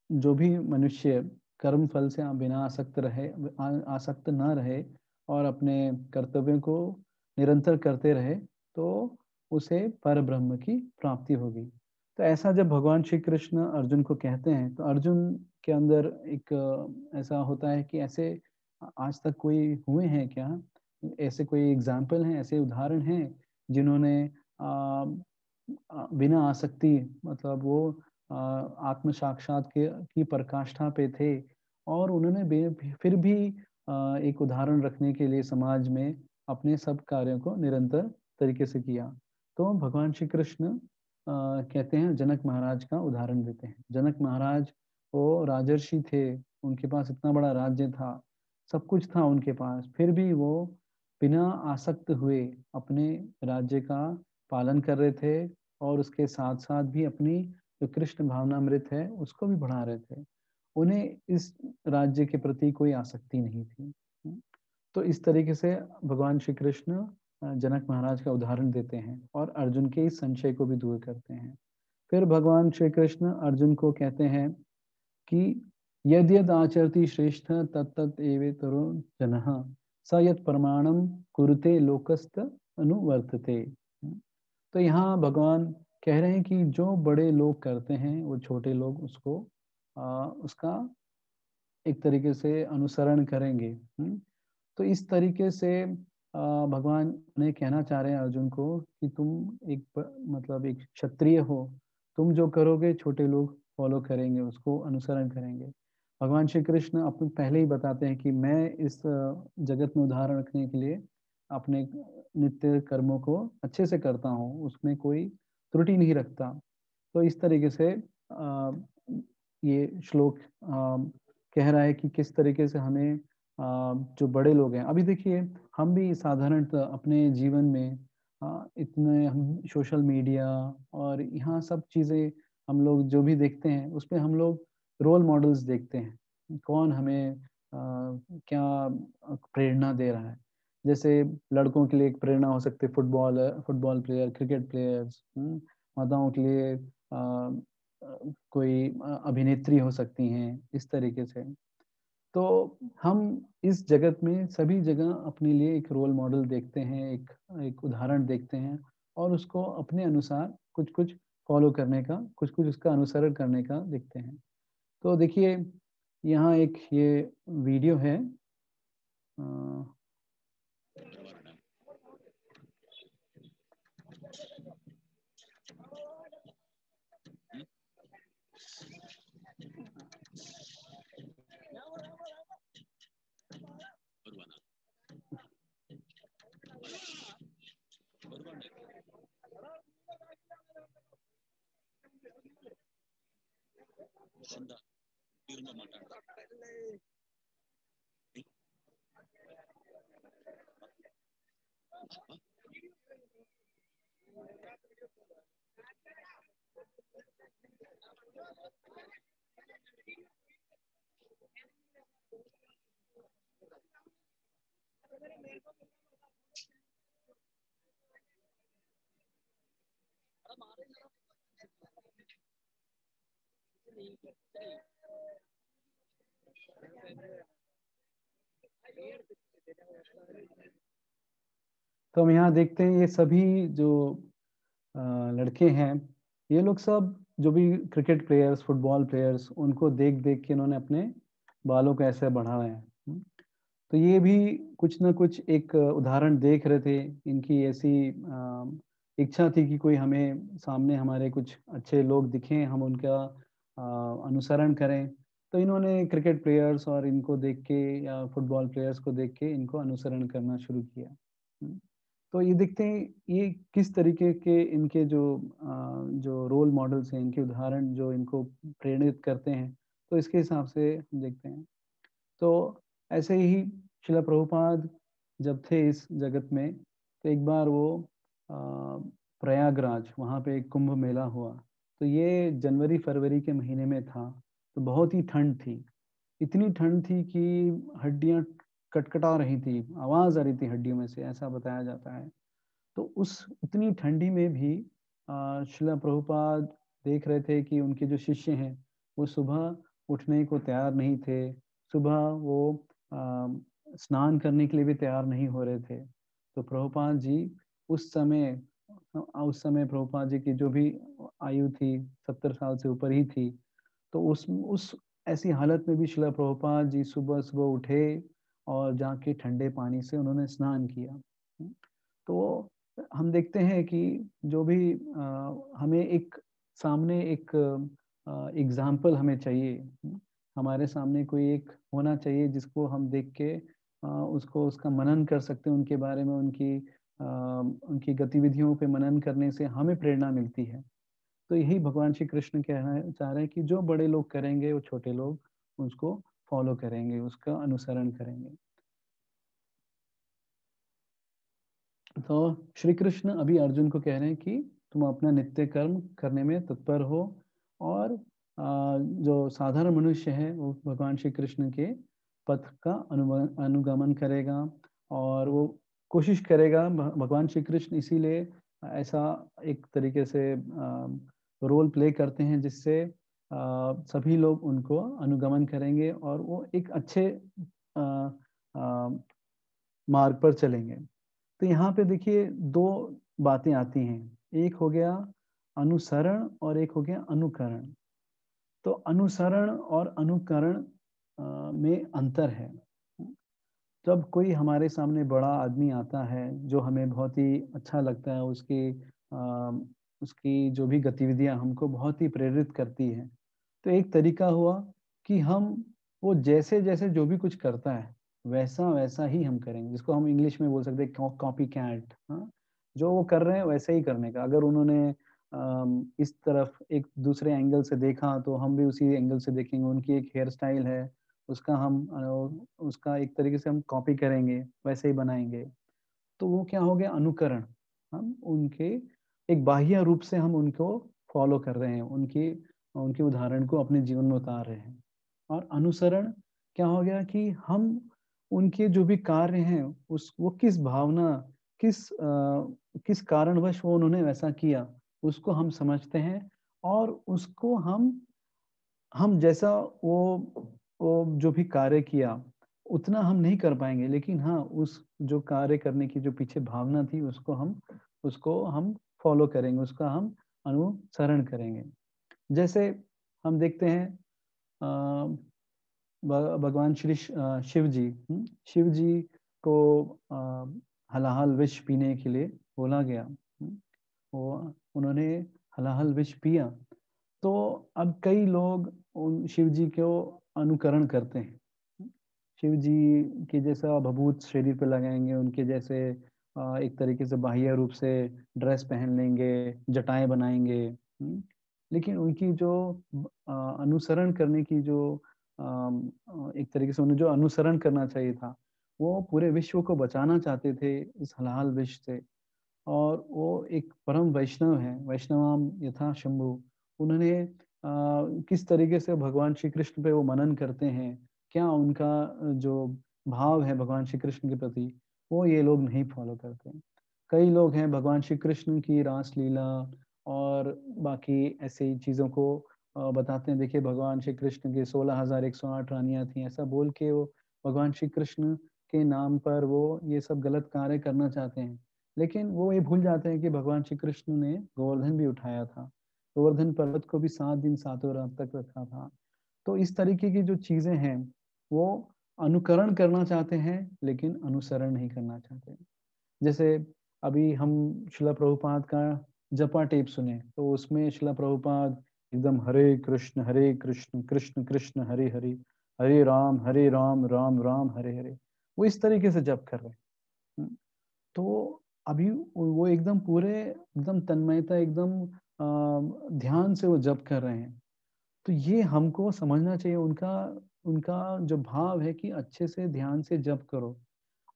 जो भी मनुष्य कर्म फल से बिना आसक्त न रहे और अपने कर्तव्यों को निरंतर करते रहे, तो उसे पर ब्रह्म की प्राप्ति होगी। तो ऐसा जब भगवान श्री कृष्ण अर्जुन को कहते हैं तो अर्जुन के अंदर एक ऐसा होता है कि ऐसे आज तक कोई हुए हैं क्या, ऐसे कोई एग्जाम्पल हैं, ऐसे उदाहरण हैं जिन्होंने बिना आसक्ति, मतलब वो आत्म साक्षात की पराकाष्ठा पे थे और उन्होंने फिर भी एक उदाहरण रखने के लिए समाज में अपने सब कार्यों को निरंतर तरीके से किया। तो भगवान श्री कृष्ण कहते हैं, जनक महाराज का उदाहरण देते हैं। जनक महाराज वो राजर्षि थे, उनके पास इतना बड़ा राज्य था, सब कुछ था उनके पास, फिर भी वो बिना आसक्त हुए अपने राज्य का पालन कर रहे थे और उसके साथ साथ भी अपनी जो कृष्ण भावनामृत है उसको भी बढ़ा रहे थे। उन्हें इस राज्य के प्रति कोई आसक्ति नहीं थी। तो इस तरीके से भगवान श्री कृष्ण जनक महाराज का उदाहरण देते हैं और अर्जुन के इस संशय को भी दूर करते हैं। फिर भगवान श्री कृष्ण अर्जुन को कहते हैं कि यद यद आचरति श्रेष्ठ तत्तत् एवेतरो जनः स यत् प्रमाणम कुरुते लोकस्त अनुवर्तते। तो यहाँ भगवान कह रहे हैं कि जो बड़े लोग करते हैं वो छोटे लोग उसको उसका एक तरीके से अनुसरण करेंगे। तो इस तरीके से भगवान ने कहना चाह रहे हैं अर्जुन को कि तुम मतलब एक क्षत्रिय हो, तुम जो करोगे छोटे लोग फॉलो करेंगे, उसको अनुसरण करेंगे। भगवान श्री कृष्ण अपने पहले ही बताते हैं कि मैं इस जगत में उदाहरण रखने के लिए अपने नित्य कर्मों को अच्छे से करता हूँ, उसमें कोई त्रुटि नहीं रखता। तो इस तरीके से ये श्लोक कह रहा है कि किस तरीके से हमें जो बड़े लोग हैं, अभी देखिए हम भी साधारणतः अपने जीवन में इतने हम सोशल मीडिया और यहाँ सब चीज़ें हम लोग जो भी देखते हैं उसमें हम लोग रोल मॉडल्स देखते हैं, कौन हमें क्या प्रेरणा दे रहा है। जैसे लड़कों के लिए एक प्रेरणा हो सकती है फुटबॉल प्लेयर, क्रिकेट प्लेयर्स। माताओं के लिए कोई अभिनेत्री हो सकती हैं, इस तरीके से। तो हम इस जगत में सभी जगह अपने लिए एक रोल मॉडल देखते हैं, एक उदाहरण देखते हैं और उसको अपने अनुसार कुछ कुछ फॉलो करने का, कुछ कुछ उसका अनुसरण करने का देखते हैं। तो देखिए यहाँ एक ये वीडियो है। तो हम यहाँ देखते हैं ये सभी जो लड़के हैं, ये लोग सब जो भी क्रिकेट प्लेयर्स, फुटबॉल प्लेयर्स, उनको देख देख के इन्होंने अपने बालों को ऐसे बढ़ाए हैं। तो ये भी कुछ ना कुछ एक उदाहरण देख रहे थे। इनकी ऐसी इच्छा थी कि कोई हमें सामने हमारे कुछ अच्छे लोग दिखें, हम उनका अनुसरण करें। तो इन्होंने क्रिकेट प्लेयर्स और इनको देख के या फुटबॉल प्लेयर्स को देख के इनको अनुसरण करना शुरू किया। तो ये देखते हैं ये किस तरीके के इनके जो रोल मॉडल्स हैं, इनके उदाहरण जो इनको प्रेरित करते हैं, तो इसके हिसाब से हम देखते हैं। तो ऐसे ही शिला प्रभुपाद जब थे इस जगत में, तो एक बार वो प्रयागराज, वहाँ पे एक कुंभ मेला हुआ। तो ये जनवरी फरवरी के महीने में था, तो बहुत ही ठंड थी। इतनी ठंड थी कि हड्डियां कटकटा रही थी, आवाज आ रही थी हड्डियों में से, ऐसा बताया जाता है। तो उस इतनी ठंडी में भी शिला प्रभुपाद देख रहे थे कि उनके जो शिष्य हैं वो सुबह उठने को तैयार नहीं थे, सुबह वो स्नान करने के लिए भी तैयार नहीं हो रहे थे। तो प्रभुपाद जी उस समय प्रभुपाद जी की जो भी आयु थी 70 साल से ऊपर ही थी। तो उस ऐसी हालत में भी शिला प्रभुपाद जी सुबह सुबह उठे और जाके ठंडे पानी से उन्होंने स्नान किया। तो हम देखते हैं कि जो भी हमें एक सामने एक एग्जाम्पल हमें चाहिए। हमारे सामने कोई एक होना चाहिए जिसको हम देख के उसको उसका मनन कर सकते हैं, उनके बारे में उनकी गतिविधियों पे मनन करने से हमें प्रेरणा मिलती है। तो यही भगवान श्री कृष्ण कहना चाह रहे हैं कि जो बड़े लोग करेंगे वो छोटे लोग उसको फॉलो करेंगे, उसका अनुसरण करेंगे। तो श्री कृष्ण अभी अर्जुन को कह रहे हैं कि तुम अपना नित्य कर्म करने में तत्पर हो, और जो साधारण मनुष्य है वो भगवान श्री कृष्ण के पथ का अनुगमन करेगा, और वो कोशिश करेगा। भगवान श्री कृष्ण इसीलिए ऐसा एक तरीके से रोल प्ले करते हैं जिससे सभी लोग उनको अनुगमन करेंगे और वो एक अच्छे मार्ग पर चलेंगे। तो यहाँ पे देखिए दो बातें आती हैं, एक हो गया अनुसरण और एक हो गया अनुकरण। तो अनुसरण और अनुकरण में अंतर है। जब कोई हमारे सामने बड़ा आदमी आता है जो हमें बहुत ही अच्छा लगता है, उसकी जो भी गतिविधियां हमको बहुत ही प्रेरित करती है, तो एक तरीका हुआ कि हम वो जैसे जैसे जो भी कुछ करता है वैसा वैसा ही हम करेंगे, जिसको हम इंग्लिश में बोल सकते हैं कॉपी कैट। हाँ, जो वो कर रहे हैं वैसे ही करने का। अगर उन्होंने इस तरफ एक दूसरे एंगल से देखा तो हम भी उसी एंगल से देखेंगे। उनकी एक हेयर स्टाइल है, उसका एक तरीके से हम कॉपी करेंगे, वैसे ही बनाएंगे। तो वो क्या हो गया अनुकरण। हम उनके एक बाह्य रूप से हम उनको फॉलो कर रहे हैं, उनकी उनके उदाहरण को अपने जीवन में उतार रहे हैं। और अनुसरण क्या हो गया कि हम उनके जो भी कार्य हैं वो किस भावना, किस कारणवश वो उन्होंने वैसा किया उसको हम समझते हैं, और उसको हम जैसा वो जो भी कार्य किया उतना हम नहीं कर पाएंगे, लेकिन हाँ उस जो कार्य करने की जो पीछे भावना थी उसको हम फॉलो करेंगे, उसका हम अनुसरण करेंगे। जैसे हम देखते हैं भगवान श्री शिव जी को हलाहल विष पीने के लिए बोला गया। वो उन्होंने हलाहल विष पिया। तो अब कई लोग उन शिव जी को अनुकरण करते हैं, शिव जी के जैसा भभूत शरीर पे लगाएंगे, उनके जैसे एक तरीके से बाह्य रूप से ड्रेस पहन लेंगे, जटाएं बनाएंगे। लेकिन उनकी जो अनुसरण करने की जो एक तरीके से उन्हें जो अनुसरण करना चाहिए था, वो पूरे विश्व को बचाना चाहते थे इस हलाहल विष से। और वो एक परम वैष्णव है, वैष्णवाम यथा शंभु। उन्होंने किस तरीके से भगवान श्री कृष्ण पे वो मनन करते हैं, क्या उनका जो भाव है भगवान श्री कृष्ण के प्रति, वो ये लोग नहीं फॉलो करते। कई लोग हैं भगवान श्री कृष्ण की रास लीला और बाकी ऐसी चीजों को बताते हैं। देखिए भगवान श्री कृष्ण के 16,108 रानियां थी, ऐसा बोल के वो भगवान श्री कृष्ण के नाम पर वो ये सब गलत कार्य करना चाहते हैं। लेकिन वो ये भूल जाते हैं कि भगवान श्री कृष्ण ने गोवर्धन भी उठाया था, गोवर्धन पर्वत को भी 7 दिन 7 रात तक रखा था। तो इस तरीके की जो चीजें हैं वो अनुकरण करना चाहते हैं लेकिन अनुसरण नहीं करना चाहते। जैसे अभी हम शिला प्रभुपाद का जपा टेप सुने तो उसमें शिला प्रभुपाद एकदम हरे कृष्ण कृष्ण कृष्ण हरे हरे, हरे राम राम राम हरे हरे, वो इस तरीके से जप कर रहे हैं। तो अभी वो एकदम पूरे एकदम तन्मयता एकदम ध्यान से वो जप कर रहे हैं। तो ये हमको समझना चाहिए, उनका उनका जो भाव है कि अच्छे से ध्यान से जप करो।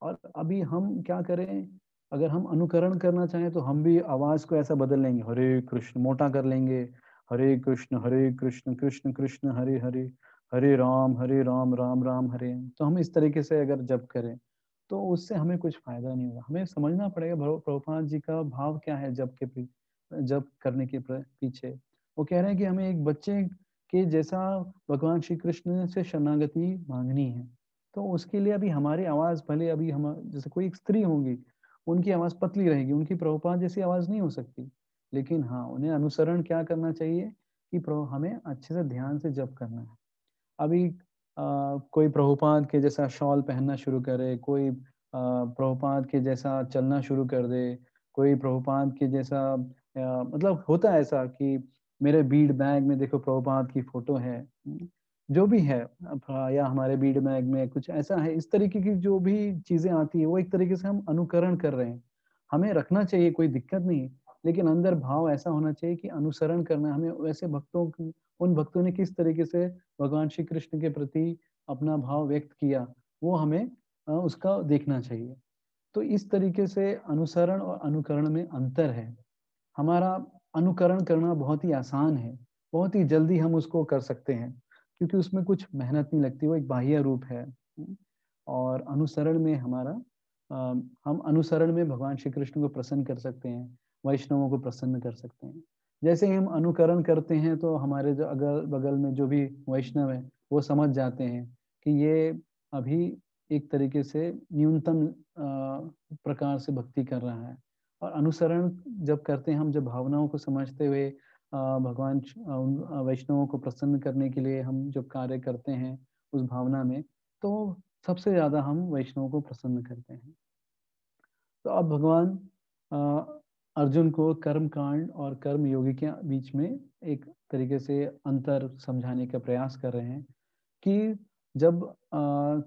और अभी हम क्या करें, अगर हम अनुकरण करना चाहें तो हम भी आवाज को ऐसा बदल लेंगे, हरे कृष्ण मोटा कर लेंगे, हरे कृष्ण कृष्ण कृष्ण हरे हरे, हरे राम राम राम हरे। तो हम इस तरीके से अगर जप करें तो उससे हमें कुछ फायदा नहीं होगा। हमें समझना पड़ेगा प्रभुपाद जी का भाव क्या है जप करने के पीछे। वो कह रहे हैं कि हमें एक बच्चे के जैसा भगवान श्री कृष्ण से शरणागति मांगनी है। तो उसके लिए अभी हमारी आवाज भले अभी हम जैसे कोई एक स्त्री होंगी, उनकी आवाज पतली रहेगी, उनकी प्रभुपाद जैसी आवाज नहीं हो सकती, लेकिन हाँ उन्हें अनुसरण क्या करना चाहिए कि हमें अच्छे से ध्यान से जप करना है। अभी कोई प्रभुपाद के जैसा शॉल पहनना शुरू करे, कोई प्रभुपाद के जैसा चलना शुरू कर दे, कोई प्रभुपाद के जैसा मतलब होता है ऐसा कि मेरे बीड बैग में देखो प्रभुपाद की फोटो है। जो भी है, या हमारे बीड मैग में कुछ ऐसा है, इस तरीके की जो भी चीजें आती है वो एक तरीके से हम अनुकरण कर रहे हैं। हमें रखना चाहिए, कोई दिक्कत नहीं है, लेकिन अंदर भाव ऐसा होना चाहिए कि अनुसरण करना हमें। वैसे उन भक्तों ने किस तरीके से भगवान श्री कृष्ण के प्रति अपना भाव व्यक्त किया, वो हमें उसका देखना चाहिए। तो इस तरीके से अनुसरण और अनुकरण में अंतर है। हमारा अनुकरण करना बहुत ही आसान है, बहुत ही जल्दी हम उसको कर सकते हैं, क्योंकि उसमें कुछ मेहनत नहीं लगती, वो एक बाह्य रूप है। और अनुसरण में हमारा हम अनुसरण में भगवान श्री कृष्ण को प्रसन्न कर सकते हैं, वैष्णवों को प्रसन्न कर सकते हैं। जैसे ही हम अनुकरण करते हैं तो हमारे जो अगल बगल में जो भी वैष्णव है वो समझ जाते हैं कि ये अभी एक तरीके से न्यूनतम प्रकार से भक्ति कर रहा है। और अनुसरण जब करते हैं हम, जब भावनाओं को समझते हुए भगवान उन वैष्णवों को प्रसन्न करने के लिए हम जब कार्य करते हैं उस भावना में, तो सबसे ज्यादा हम वैष्णवों को प्रसन्न करते हैं। तो अब भगवान अर्जुन को कर्म कांड और कर्म योगी के बीच में एक तरीके से अंतर समझाने का प्रयास कर रहे हैं कि जब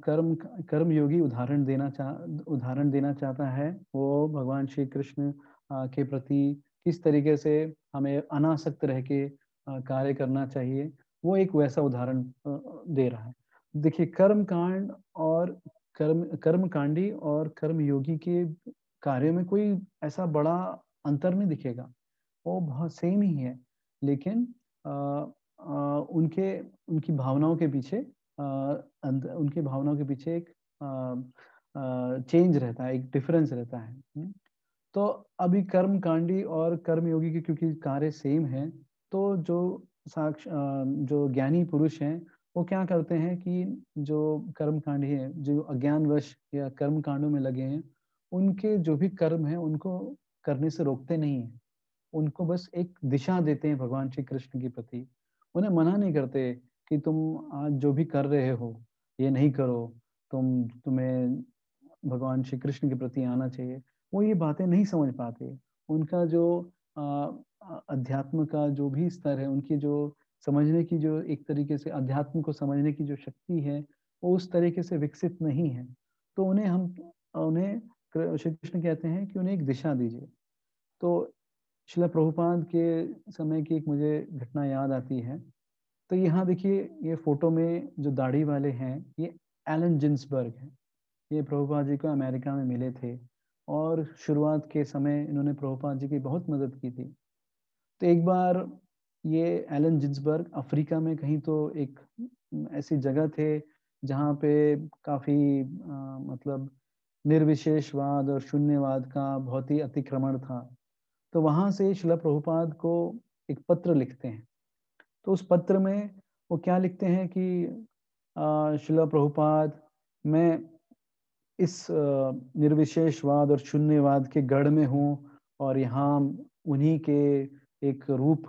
कर्म कर्म योगी उदाहरण देना चाहता है, वो भगवान श्री कृष्ण के प्रति किस तरीके से हमें अनासक्त रह के कार्य करना चाहिए, वो एक वैसा उदाहरण दे रहा है। देखिए, कर्म कांड और कर्म कांडी और कर्म योगी के कार्य में कोई ऐसा बड़ा अंतर नहीं दिखेगा, वो बहुत सेम ही है। लेकिन उनके उनकी भावनाओं के पीछे उनकी भावनाओं के पीछे एक चेंज रहता है, एक डिफरेंस रहता है। तो अभी कर्म कांडी और कर्म योगी के क्योंकि कार्य सेम है, तो जो ज्ञानी पुरुष हैं वो क्या करते हैं कि जो कर्म कांडी है, जो अज्ञानवश या कर्म कांडों में लगे हैं, उनके जो भी कर्म है उनको करने से रोकते नहीं है, उनको बस एक दिशा देते हैं भगवान श्री कृष्ण के प्रति। उन्हें मना नहीं करते कि तुम आज जो भी कर रहे हो ये नहीं करो, तुम्हें भगवान श्री कृष्ण के प्रति आना चाहिए। वो ये बातें नहीं समझ पाते। उनका जो अध्यात्म का जो भी स्तर है, उनकी जो समझने की जो एक तरीके से अध्यात्म को समझने की जो शक्ति है, वो उस तरीके से विकसित नहीं है। तो उन्हें श्री कृष्ण कहते हैं कि उन्हें एक दिशा दीजिए। तो शिला प्रभुपाद के समय की एक मुझे घटना याद आती है। तो यहाँ देखिए, ये फोटो में जो दाढ़ी वाले हैं, ये एलन जिन्सबर्ग है। ये प्रभुपाद जी को अमेरिका में मिले थे और शुरुआत के समय इन्होंने प्रभुपाद जी की बहुत मदद की थी। तो एक बार ये एलन जिन्सबर्ग अफ्रीका में कहीं, तो एक ऐसी जगह थे जहाँ पे काफी मतलब निर्विशेषवाद और शून्यवाद का बहुत ही अतिक्रमण था। तो वहां से शिला प्रभुपाद को एक पत्र लिखते हैं। तो उस पत्र में वो क्या लिखते हैं कि शिला प्रभुपाद, मैं इस निर्विशेषवाद और शून्यवाद के गढ़ में हूँ और यहाँ उन्हीं के एक रूप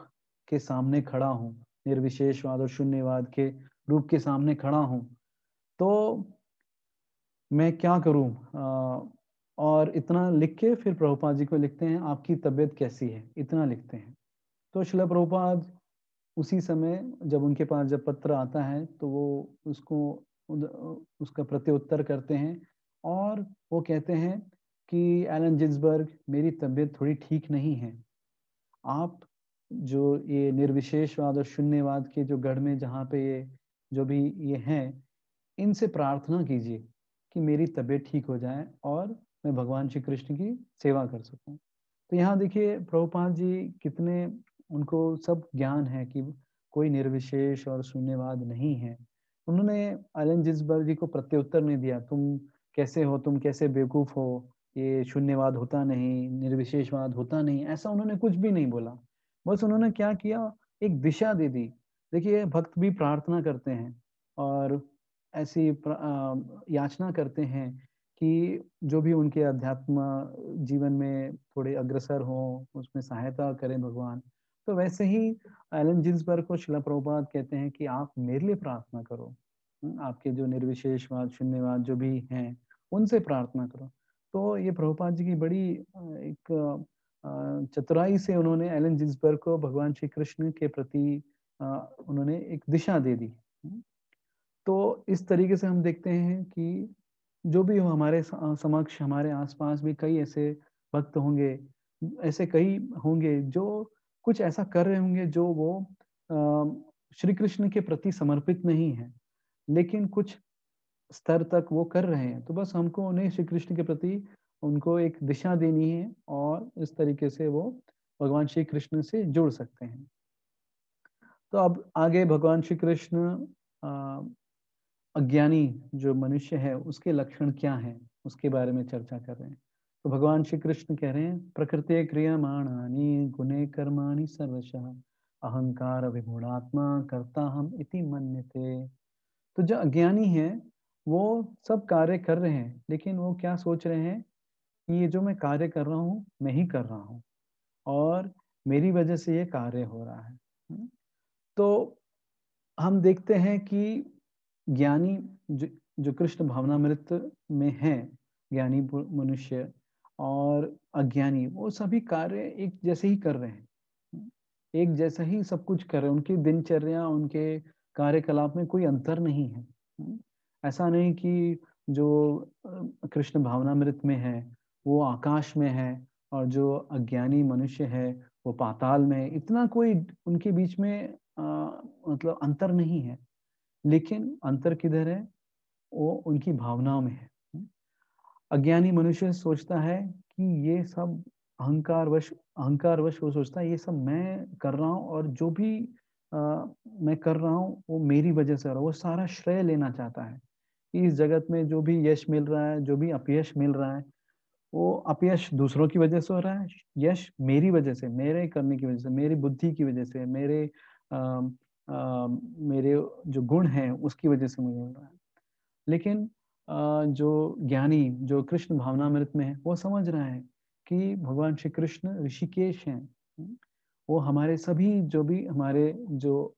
के सामने खड़ा हूँ, निर्विशेषवाद और शून्यवाद के रूप के सामने खड़ा हूँ। तो मैं क्या करूँ? और इतना लिख के फिर प्रभुपाद जी को लिखते हैं, आपकी तबीयत कैसी है, इतना लिखते हैं। तो शिला प्रभुपाद उसी समय जब उनके पास जब पत्र आता है तो वो उसका प्रत्युत्तर करते हैं और वो कहते हैं कि एलन जिन्सबर्ग, मेरी तबीयत थोड़ी ठीक नहीं है। आप जो ये निर्विशेषवाद और शून्यवाद के जो गढ़ में जहाँ पे ये जो भी ये हैं, इनसे प्रार्थना कीजिए कि मेरी तबीयत ठीक हो जाए और मैं भगवान श्री कृष्ण की सेवा कर सकूं। तो यहाँ देखिए प्रभुपाद जी कितने, उनको सब ज्ञान है कि कोई निर्विशेष और शून्यवाद नहीं है। उन्होंने एलन जिन्सबर्ग जी को प्रत्युत्तर नहीं दिया, तुम कैसे हो, तुम कैसे बेवकूफ हो, ये शून्यवाद होता नहीं, निर्विशेषवाद होता नहीं, ऐसा उन्होंने कुछ भी नहीं बोला। बस उन्होंने क्या किया, एक दिशा दे दी। देखिए, भक्त भी प्रार्थना करते हैं और ऐसी याचना करते हैं कि जो भी उनके अध्यात्म जीवन में थोड़े अग्रसर हों, उसमें सहायता करें भगवान। तो वैसे ही एलन जिन्सबर्ग को शिला प्रभुपाद कहते हैं कि आप मेरे लिए प्रार्थना करो। आपके जो निर्विशेषवाद शून्यवाद जो भी हैं, उनसे प्रार्थना करो। तो ये प्रभुपाद जी की बड़ी एक चतुराई से उन्होंने एलन जिन्सबर्ग को भगवान श्री कृष्ण के प्रति उन्होंने एक दिशा दे दी। इस तरीके से हम देखते हैं कि जो भी हमारे समक्ष, हमारे आसपास भी कई ऐसे भक्त होंगे, ऐसे कई होंगे जो कुछ ऐसा कर रहे होंगे जो वो श्री कृष्ण के प्रति समर्पित नहीं है, लेकिन कुछ स्तर तक वो कर रहे हैं। तो बस हमको उन्हें श्री कृष्ण के प्रति उनको एक दिशा देनी है और इस तरीके से वो भगवान श्री कृष्ण से जुड़ सकते हैं। तो अब आगे भगवान श्री कृष्ण अज्ञानी जो मनुष्य है उसके लक्षण क्या हैं उसके बारे में चर्चा कर रहे हैं। तो भगवान श्री कृष्ण कह रहे हैं, प्रकृते क्रियमाणानि गुणे कर्माणि सर्वशः अहंकार विमूढ़ात्मा कर्ता हम इति मन्यते। तो जो अज्ञानी है वो सब कार्य कर रहे हैं, लेकिन वो क्या सोच रहे हैं कि ये जो मैं कार्य कर रहा हूँ मैं ही कर रहा हूँ और मेरी वजह से ये कार्य हो रहा है। तो हम देखते हैं कि ज्ञानी जो कृष्ण भावनामृत में है, ज्ञानी मनुष्य और अज्ञानी, वो सभी कार्य एक जैसे ही कर रहे हैं, एक जैसा ही सब कुछ कर रहे हैं। उनकी दिनचर्या, उनके कार्यकलाप में कोई अंतर नहीं है। ऐसा नहीं कि जो कृष्ण भावनामृत में है वो आकाश में है और जो अज्ञानी मनुष्य है वो पाताल में है। इतना कोई उनके बीच में मतलब अंतर नहीं है, लेकिन अंतर किधर है? वो उनकी भावनाओं में है। अज्ञानी मनुष्य सोचता है कि ये सब अहंकारवश वो सोचता है ये सब मैं कर रहा हूँ और जो भी मैं कर रहा हूँ वो मेरी वजह से हो रहा है। वो सारा श्रेय लेना चाहता है। इस जगत में जो भी यश मिल रहा है, जो भी अपयश मिल रहा है, वो अपयश दूसरों की वजह से हो रहा है, यश मेरी वजह से, मेरे करने की वजह से, मेरी बुद्धि की वजह से, मेरे जो गुण हैं उसकी वजह से मुझे हो रहा है। लेकिन जो ज्ञानी, जो कृष्ण भावनामृत में है, वो समझ रहा है कि भगवान श्री कृष्ण ऋषिकेश हैं। वो हमारे सभी जो भी हमारे जो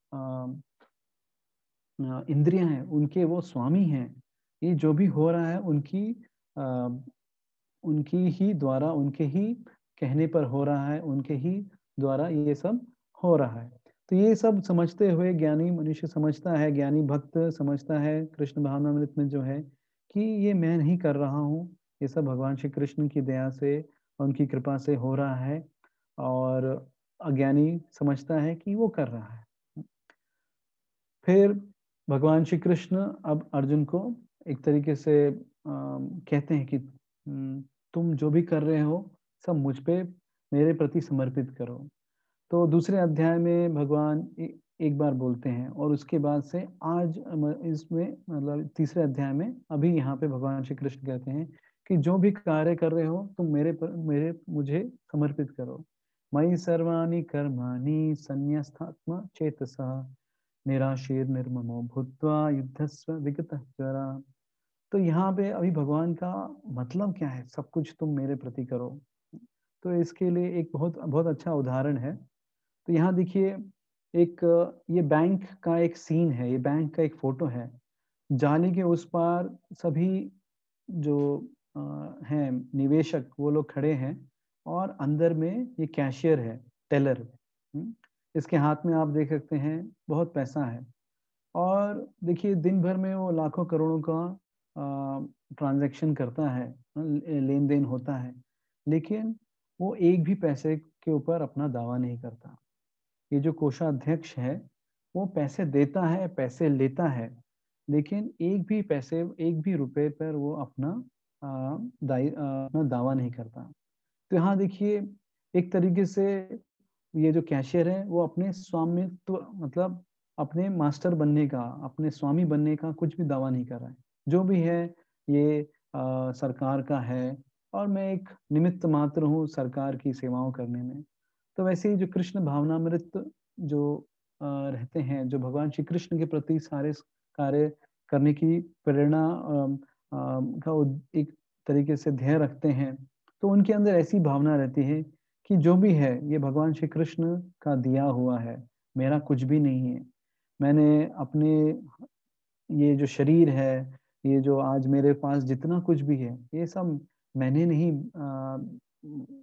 इंद्रियां हैं उनके वो स्वामी हैं। ये जो भी हो रहा है उनकी ही द्वारा, उनके ही कहने पर हो रहा है, उनके ही द्वारा ये सब हो रहा है। तो ये सब समझते हुए ज्ञानी मनुष्य समझता है, ज्ञानी भक्त समझता है कृष्ण भावनामृत में जो है कि ये मैं नहीं कर रहा हूँ, ये सब भगवान श्री कृष्ण की दया से, उनकी कृपा से हो रहा है। और अज्ञानी समझता है कि वो कर रहा है। फिर भगवान श्री कृष्ण अब अर्जुन को एक तरीके से कहते हैं कि तुम जो भी कर रहे हो सब मुझ पे, मेरे प्रति समर्पित करो। तो दूसरे अध्याय में भगवान एक बार बोलते हैं और उसके बाद से आज इसमें मतलब तीसरे अध्याय में अभी यहाँ पे भगवान श्री कृष्ण कहते हैं कि जो भी कार्य कर रहे हो तुम मेरे मुझे समर्पित करो। मयि सर्वाणि कर्माणि संन्यस्तात्मा चेतसा निराशीर निर्ममो भूत्वा युद्धस्व विगतः जरा। तो यहाँ पे अभी भगवान का मतलब क्या है, सब कुछ तुम मेरे प्रति करो। तो इसके लिए एक बहुत बहुत अच्छा उदाहरण है। तो यहाँ देखिए, एक ये बैंक का एक सीन है, ये बैंक का एक फोटो है। जाली के उस पार सभी जो हैं निवेशक वो लोग खड़े हैं और अंदर में ये कैशियर है, टेलर। इसके हाथ में आप देख सकते हैं बहुत पैसा है। और देखिए दिन भर में वो लाखों करोड़ों का ट्रांजैक्शन करता है, लेन देन होता है, लेकिन वो एक भी पैसे के ऊपर अपना दावा नहीं करता। ये जो कोषाध्यक्ष है वो पैसे देता है, पैसे लेता है, लेकिन एक भी रुपए पर वो अपना दावा नहीं करता। तो यहाँ देखिए, एक तरीके से ये जो कैशियर है वो अपने स्वामित्व मतलब अपने मास्टर बनने का, अपने स्वामी बनने का कुछ भी दावा नहीं कर रहा है। जो भी है ये सरकार का है और मैं एक निमित्त मात्र हूँ सरकार की सेवाओं करने में। तो वैसे ही जो कृष्ण भावनामृत जो रहते हैं, जो भगवान श्री कृष्ण के प्रति सारे कार्य करने की प्रेरणा का एक तरीके से ध्येय रखते हैं, तो उनके अंदर ऐसी भावना रहती है कि जो भी है ये भगवान श्री कृष्ण का दिया हुआ है, मेरा कुछ भी नहीं है। मैंने अपने ये जो शरीर है, ये जो आज मेरे पास जितना कुछ भी है, ये सब मैंने नहीं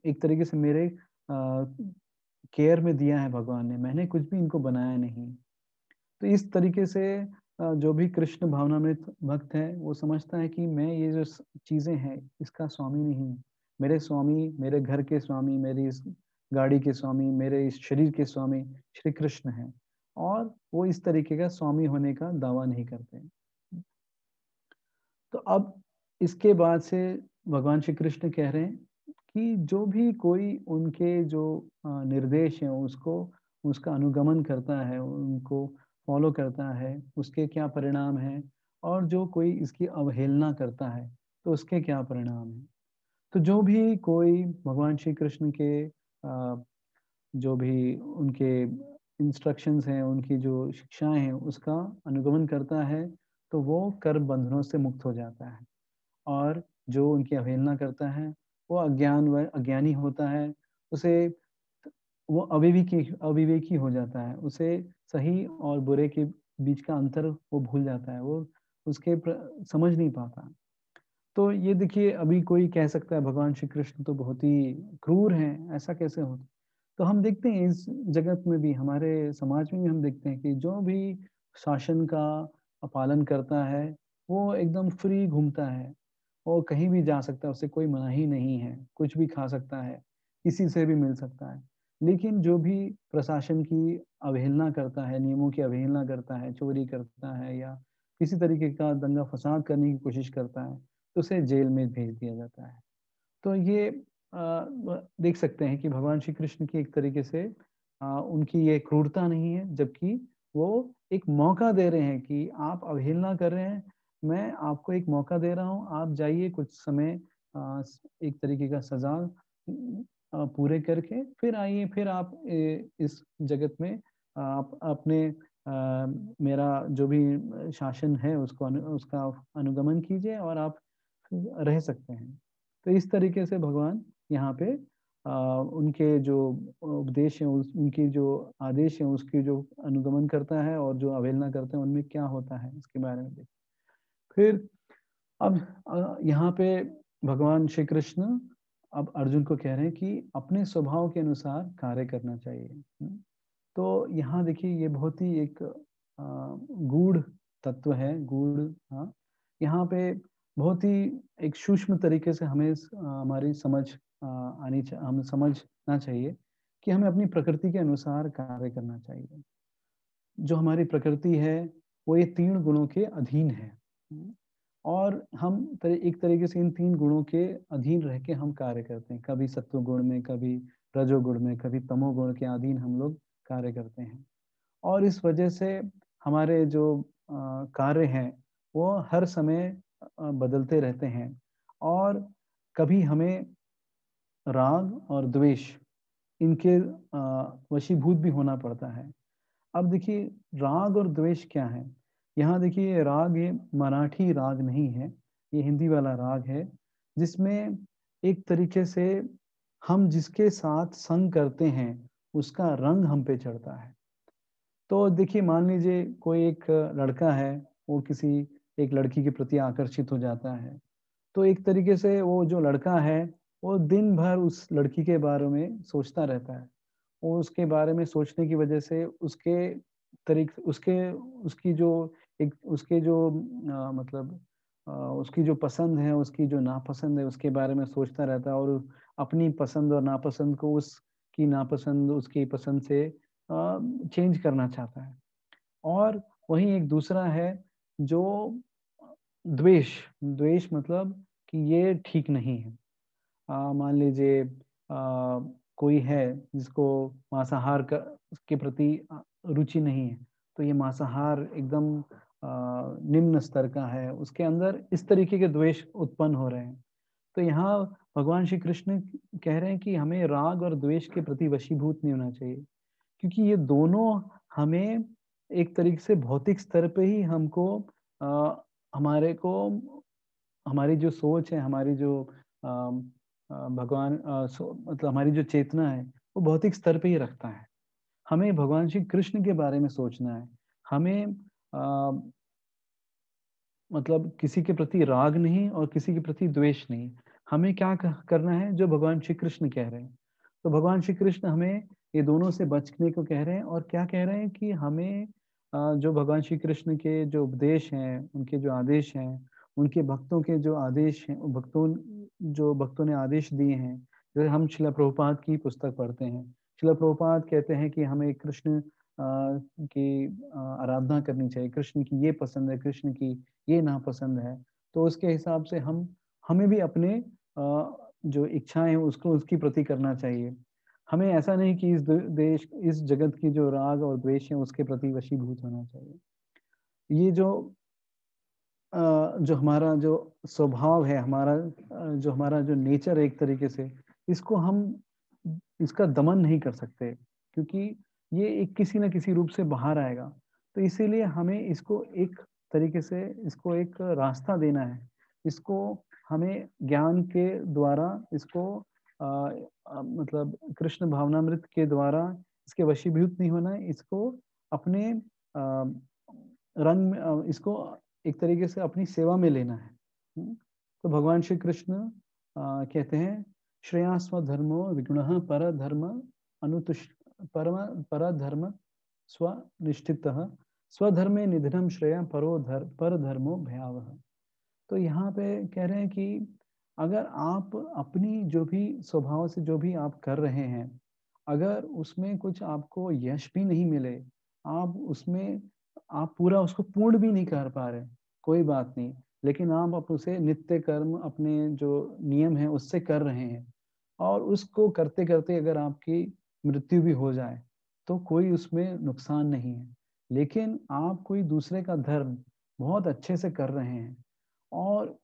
एक तरीके से मेरे केयर में दिया है भगवान ने, मैंने कुछ भी इनको बनाया नहीं। तो इस तरीके से जो भी कृष्ण भावना में भक्त है वो समझता है कि मैं ये जो चीजें हैं इसका स्वामी नहीं हूँ। मेरे स्वामी, मेरे घर के स्वामी, मेरी इस गाड़ी के स्वामी, मेरे इस शरीर के स्वामी श्री कृष्ण हैं, और वो इस तरीके का स्वामी होने का दावा नहीं करते। तो अब इसके बाद से भगवान श्री कृष्ण कह रहे हैं कि जो भी कोई उनके जो निर्देश हैं उसको, उसका अनुगमन करता है, उनको फॉलो करता है, उसके क्या परिणाम हैं, और जो कोई इसकी अवहेलना करता है तो उसके क्या परिणाम हैं। तो जो भी कोई भगवान श्री कृष्ण के जो भी उनके इंस्ट्रक्शंस हैं, उनकी जो शिक्षाएं हैं उसका अनुगमन करता है तो वो कर्म बंधनों से मुक्त हो जाता है। और जो उनकी अवहेलना करता है वो अज्ञान व अज्ञानी होता है, उसे वो अविवेकी हो जाता है, उसे सही और बुरे के बीच का अंतर वो भूल जाता है, वो समझ नहीं पाता। तो ये देखिए, अभी कोई कह सकता है भगवान श्री कृष्ण तो बहुत ही क्रूर हैं, ऐसा कैसे होता। तो हम देखते हैं इस जगत में भी, हमारे समाज में भी हम देखते हैं कि जो भी शासन का पालन करता है वो एकदम फ्री घूमता है, वो कहीं भी जा सकता है, उससे कोई मनाही नहीं है, कुछ भी खा सकता है, किसी से भी मिल सकता है। लेकिन जो भी प्रशासन की अवहेलना करता है, नियमों की अवहेलना करता है, चोरी करता है या किसी तरीके का दंगा फसाद करने की कोशिश करता है तो उसे जेल में भेज दिया जाता है। तो ये देख सकते हैं कि भगवान श्री कृष्ण की एक तरीके से उनकी ये क्रूरता नहीं है, जबकि वो एक मौका दे रहे हैं कि आप अवहेलना कर रहे हैं, मैं आपको एक मौका दे रहा हूँ, आप जाइए कुछ समय एक तरीके का सजा पूरे करके फिर आइए, फिर आप इस जगत में आप अपने मेरा जो भी शासन है उसको उसका अनुगमन कीजिए और आप रह सकते हैं। तो इस तरीके से भगवान यहाँ पे उनके जो उपदेश है, उनकी जो आदेश है उसकी जो अनुगमन करता है, और जो अवहेलना करते हैं उनमें क्या होता है इसके बारे में देखिए। फिर अब यहाँ पे भगवान श्री कृष्ण अब अर्जुन को कह रहे हैं कि अपने स्वभाव के अनुसार कार्य करना चाहिए। तो यहाँ देखिए ये बहुत ही एक गूढ़ तत्व है, गूढ़। हाँ, यहाँ पे बहुत ही एक सूक्ष्म तरीके से हमें हमारी समझ हमें समझना चाहिए कि हमें अपनी प्रकृति के अनुसार कार्य करना चाहिए। जो हमारी प्रकृति है वो ये 3 गुणों के अधीन है, और हम एक तरीके से इन 3 गुणों के अधीन रह के हम कार्य करते हैं, कभी सत्व गुण में, कभी रजोगुण में, कभी तमोगुण के अधीन हम लोग कार्य करते हैं। और इस वजह से हमारे जो कार्य हैं वो हर समय बदलते रहते हैं, और कभी हमें राग और द्वेष इनके वशीभूत भी होना पड़ता है। अब देखिए राग और द्वेष क्या है। यहाँ देखिए राग, ये मराठी राग नहीं है, ये हिंदी वाला राग है, जिसमें एक तरीके से हम जिसके साथ संग करते हैं उसका रंग हम पे चढ़ता है। तो देखिए मान लीजिए कोई एक लड़का है, वो किसी एक लड़की के प्रति आकर्षित हो जाता है, तो एक तरीके से वो जो लड़का है वो दिन भर उस लड़की के बारे में सोचता रहता है। वो उसके बारे में सोचने की वजह से उसके उसकी जो एक उसके जो मतलब उसकी जो पसंद है, उसकी जो नापसंद है, उसके बारे में सोचता रहता है, और अपनी पसंद और नापसंद को उसकी नापसंद उसकी पसंद से चेंज करना चाहता है। और वहीं एक दूसरा है जो द्वेष, द्वेष मतलब कि ये ठीक नहीं है। मान लीजिए कोई है जिसको मांसाहार के प्रति रुचि नहीं है, तो ये मांसाहार एकदम निम्न स्तर का है, उसके अंदर इस तरीके के द्वेष उत्पन्न हो रहे हैं। तो यहाँ भगवान श्री कृष्ण कह रहे हैं कि हमें राग और द्वेष के प्रति वशीभूत नहीं होना चाहिए, क्योंकि ये दोनों हमें एक तरीके से भौतिक स्तर पे ही हमको हमारे को हमारी जो सोच है, हमारी जो भगवान मतलब हमारी जो चेतना है वो भौतिक स्तर पे ही रखता है। हमें भगवान श्री कृष्ण के बारे में सोचना है, हमें मतलब किसी के प्रति राग नहीं और किसी के प्रति द्वेष नहीं, हमें क्या करना है जो भगवान श्री कृष्ण कह रहे हैं। तो भगवान श्री कृष्ण हमें ये दोनों से बचने को कह रहे हैं, और क्या कह रहे हैं कि हमें जो भगवान श्री कृष्ण के जो उपदेश हैं, उनके जो आदेश हैं, उनके भक्तों के जो आदेश हैं, जो भक्तों ने आदेश दिए हैं, जैसे हम श्रील प्रभुपाद की पुस्तक पढ़ते हैं। श्रील प्रभुपाद कहते हैं कि हमें कृष्ण की आराधना करनी चाहिए, कृष्ण की ये पसंद है, कृष्ण की ये नापसंद है। तो उसके हिसाब से हमें भी अपने जो इच्छाएं हैं उसको उसकी प्रति करना चाहिए। हमें ऐसा नहीं कि इस जगत की जो राग और द्वेष है उसके प्रति वशीभूत होना चाहिए। ये जो हमारा जो स्वभाव है, जो हमारा जो नेचर है, एक तरीके से इसको हम इसका दमन नहीं कर सकते, क्योंकि ये एक किसी न किसी रूप से बाहर आएगा। तो इसीलिए हमें इसको एक तरीके से इसको एक रास्ता देना है। इसको हमें ज्ञान के द्वारा इसको मतलब कृष्ण भावनामृत के द्वारा इसके वशीभूत नहीं होना है। इसको अपने रंग में इसको एक तरीके से अपनी सेवा में लेना है। तो भगवान श्री कृष्ण कहते हैं श्रेयास्व धर्मो विगुणः पर धर्म अनुतुष्ट पर धर्म स्वनिष्ठितः स्वधर्मे निधनम श्रेय पर धर्मो भयावह। तो यहाँ पे कह रहे हैं कि अगर आप अपनी जो भी स्वभाव से जो भी आप कर रहे हैं, अगर उसमें कुछ आपको यश भी नहीं मिले, आप पूरा उसको पूर्ण भी नहीं कर पा रहे, कोई बात नहीं, लेकिन आप उसे नित्य कर्म अपने जो नियम है उससे कर रहे हैं, और उसको करते करते अगर आपकी मृत्यु भी हो जाए तो कोई उसमें नुकसान नहीं है। लेकिन आप कोई दूसरे का धर्म बहुत अच्छे से कर रहे हैं और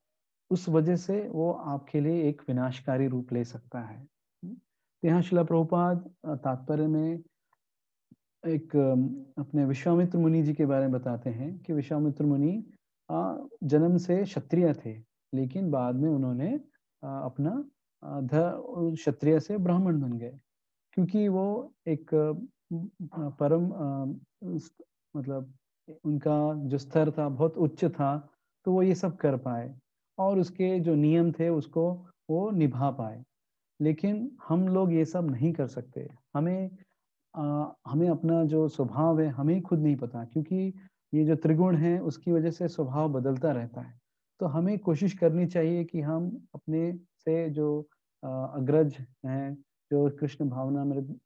उस वजह से वो आपके लिए एक विनाशकारी रूप ले सकता है। तो यहाँ श्रील प्रभुपाद तात्पर्य में एक अपने विश्वामित्र मुनि जी के बारे में बताते हैं कि विश्वामित्र मुनि जन्म से क्षत्रिय थे, लेकिन बाद में उन्होंने अपना क्षत्रिय से ब्राह्मण बन गए, क्योंकि वो एक परम मतलब उनका जो स्तर था बहुत उच्च था, तो वो ये सब कर पाए और उसके जो नियम थे उसको वो निभा पाए। लेकिन हम लोग ये सब नहीं कर सकते। हमें अपना जो स्वभाव है हमें खुद नहीं पता, क्योंकि ये जो त्रिगुण है उसकी वजह से स्वभाव बदलता रहता है। तो हमें कोशिश करनी चाहिए कि हम अपने से जो अग्रज हैं, जो कृष्ण भावनामृत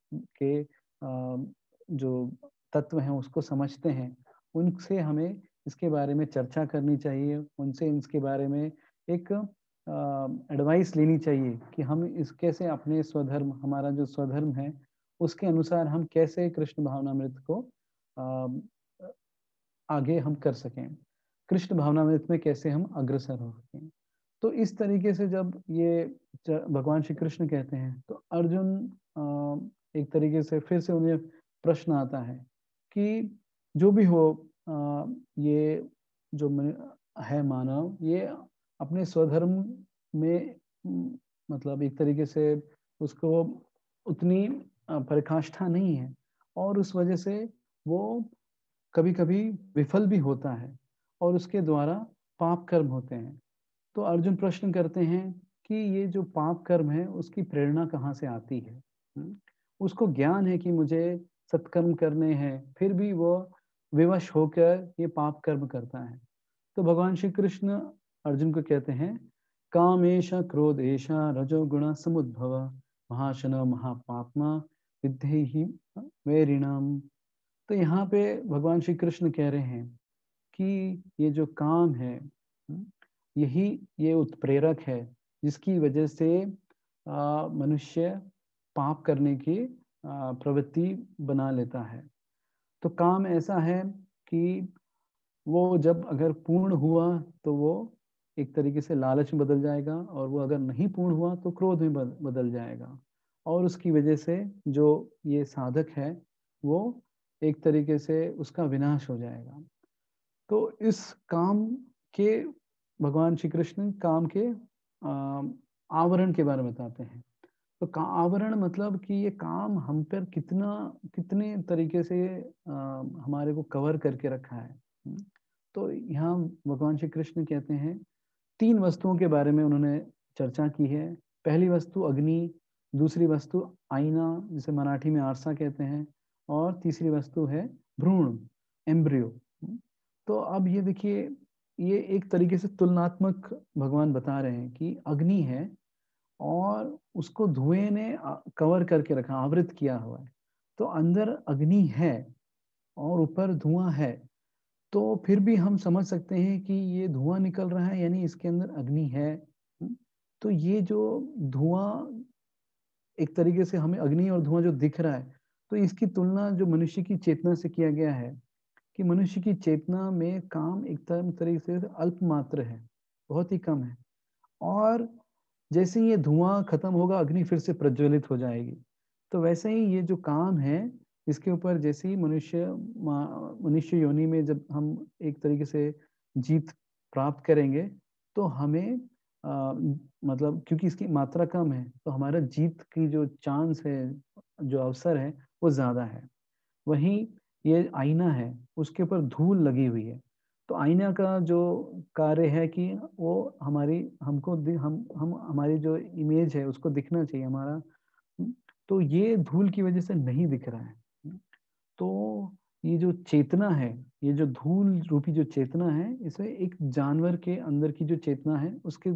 के जो तत्व हैं उसको समझते हैं, उनसे हमें इसके बारे में चर्चा करनी चाहिए, उनसे इसके बारे में एक एडवाइस लेनी चाहिए कि हम इस कैसे अपने स्वधर्म, हमारा जो स्वधर्म है उसके अनुसार हम कैसे कृष्ण भावनामृत को आगे हम कर सकें, कृष्ण भावनामृत में कैसे हम अग्रसर हो सकें। तो इस तरीके से जब ये भगवान श्री कृष्ण कहते हैं तो अर्जुन एक तरीके से फिर से उन्हें प्रश्न आता है कि जो भी हो, ये जो है मानव, ये अपने स्वधर्म में मतलब एक तरीके से उसको उतनी परिकाष्ठा नहीं है, और उस वजह से वो कभी कभी विफल भी होता है और उसके द्वारा पाप कर्म होते हैं। तो अर्जुन प्रश्न करते हैं कि ये जो पाप कर्म है उसकी प्रेरणा कहाँ से आती है। उसको ज्ञान है कि मुझे सत्कर्म करने हैं, फिर भी वो विवश होकर ये पाप कर्म करता है। तो भगवान श्री कृष्ण अर्जुन को कहते हैं कामेश क्रोधेश रजोगुण समुद्भव महाशन महापाप्मा विद्धेहि वैरिणम। तो यहाँ पे भगवान श्री कृष्ण कह रहे हैं कि ये जो काम है यही ये उत्प्रेरक है जिसकी वजह से मनुष्य पाप करने की प्रवृत्ति बना लेता है। तो काम ऐसा है कि वो जब अगर पूर्ण हुआ तो वो एक तरीके से लालच में बदल जाएगा, और वो अगर नहीं पूर्ण हुआ तो क्रोध में बदल जाएगा, और उसकी वजह से जो ये साधक है वो एक तरीके से उसका विनाश हो जाएगा। तो इस काम के भगवान श्री कृष्ण काम के आवरण के बारे में बताते हैं। तो आवरण मतलब कि ये काम हम पर कितने तरीके से हमारे को कवर करके रखा है। तो यहाँ भगवान श्री कृष्ण कहते हैं 3 वस्तुओं के बारे में उन्होंने चर्चा की है। पहली वस्तु अग्नि, दूसरी वस्तु आईना जिसे मराठी में आरसा कहते हैं, और तीसरी वस्तु है भ्रूण। एम्ब्रियो। तो अब ये देखिए, ये एक तरीके से तुलनात्मक भगवान बता रहे हैं कि अग्नि है और उसको धुएं ने कवर करके रखा, आवृत किया हुआ है। तो अंदर अग्नि है और ऊपर धुआं है, तो फिर भी हम समझ सकते हैं कि ये धुआं निकल रहा है यानी इसके अंदर अग्नि है। तो ये जो धुआं, एक तरीके से हमें अग्नि और धुआं जो दिख रहा है, तो इसकी तुलना जो मनुष्य की चेतना से किया गया है कि मनुष्य की चेतना में काम एक तरीके से अल्प मात्र है, बहुत ही कम है। और जैसे ही ये धुआं खत्म होगा, अग्नि फिर से प्रज्वलित हो जाएगी। तो वैसे ही ये जो काम है, इसके ऊपर जैसे ही मनुष्य योनि में जब हम एक तरीके से जीत प्राप्त करेंगे, तो हमें मतलब क्योंकि इसकी मात्रा कम है, तो हमारा जीत की जो चांस है, जो अवसर है, वो ज्यादा है। वहीं ये आईना है, उसके ऊपर धूल लगी हुई है। तो आईना का जो कार्य है कि वो हमारी हमको हम हमारी जो इमेज है उसको दिखना चाहिए हमारा। तो ये धूल की वजह से नहीं दिख रहा है। तो ये जो चेतना है, ये जो धूल रूपी जो चेतना है, इसे एक जानवर के अंदर की जो चेतना है उसके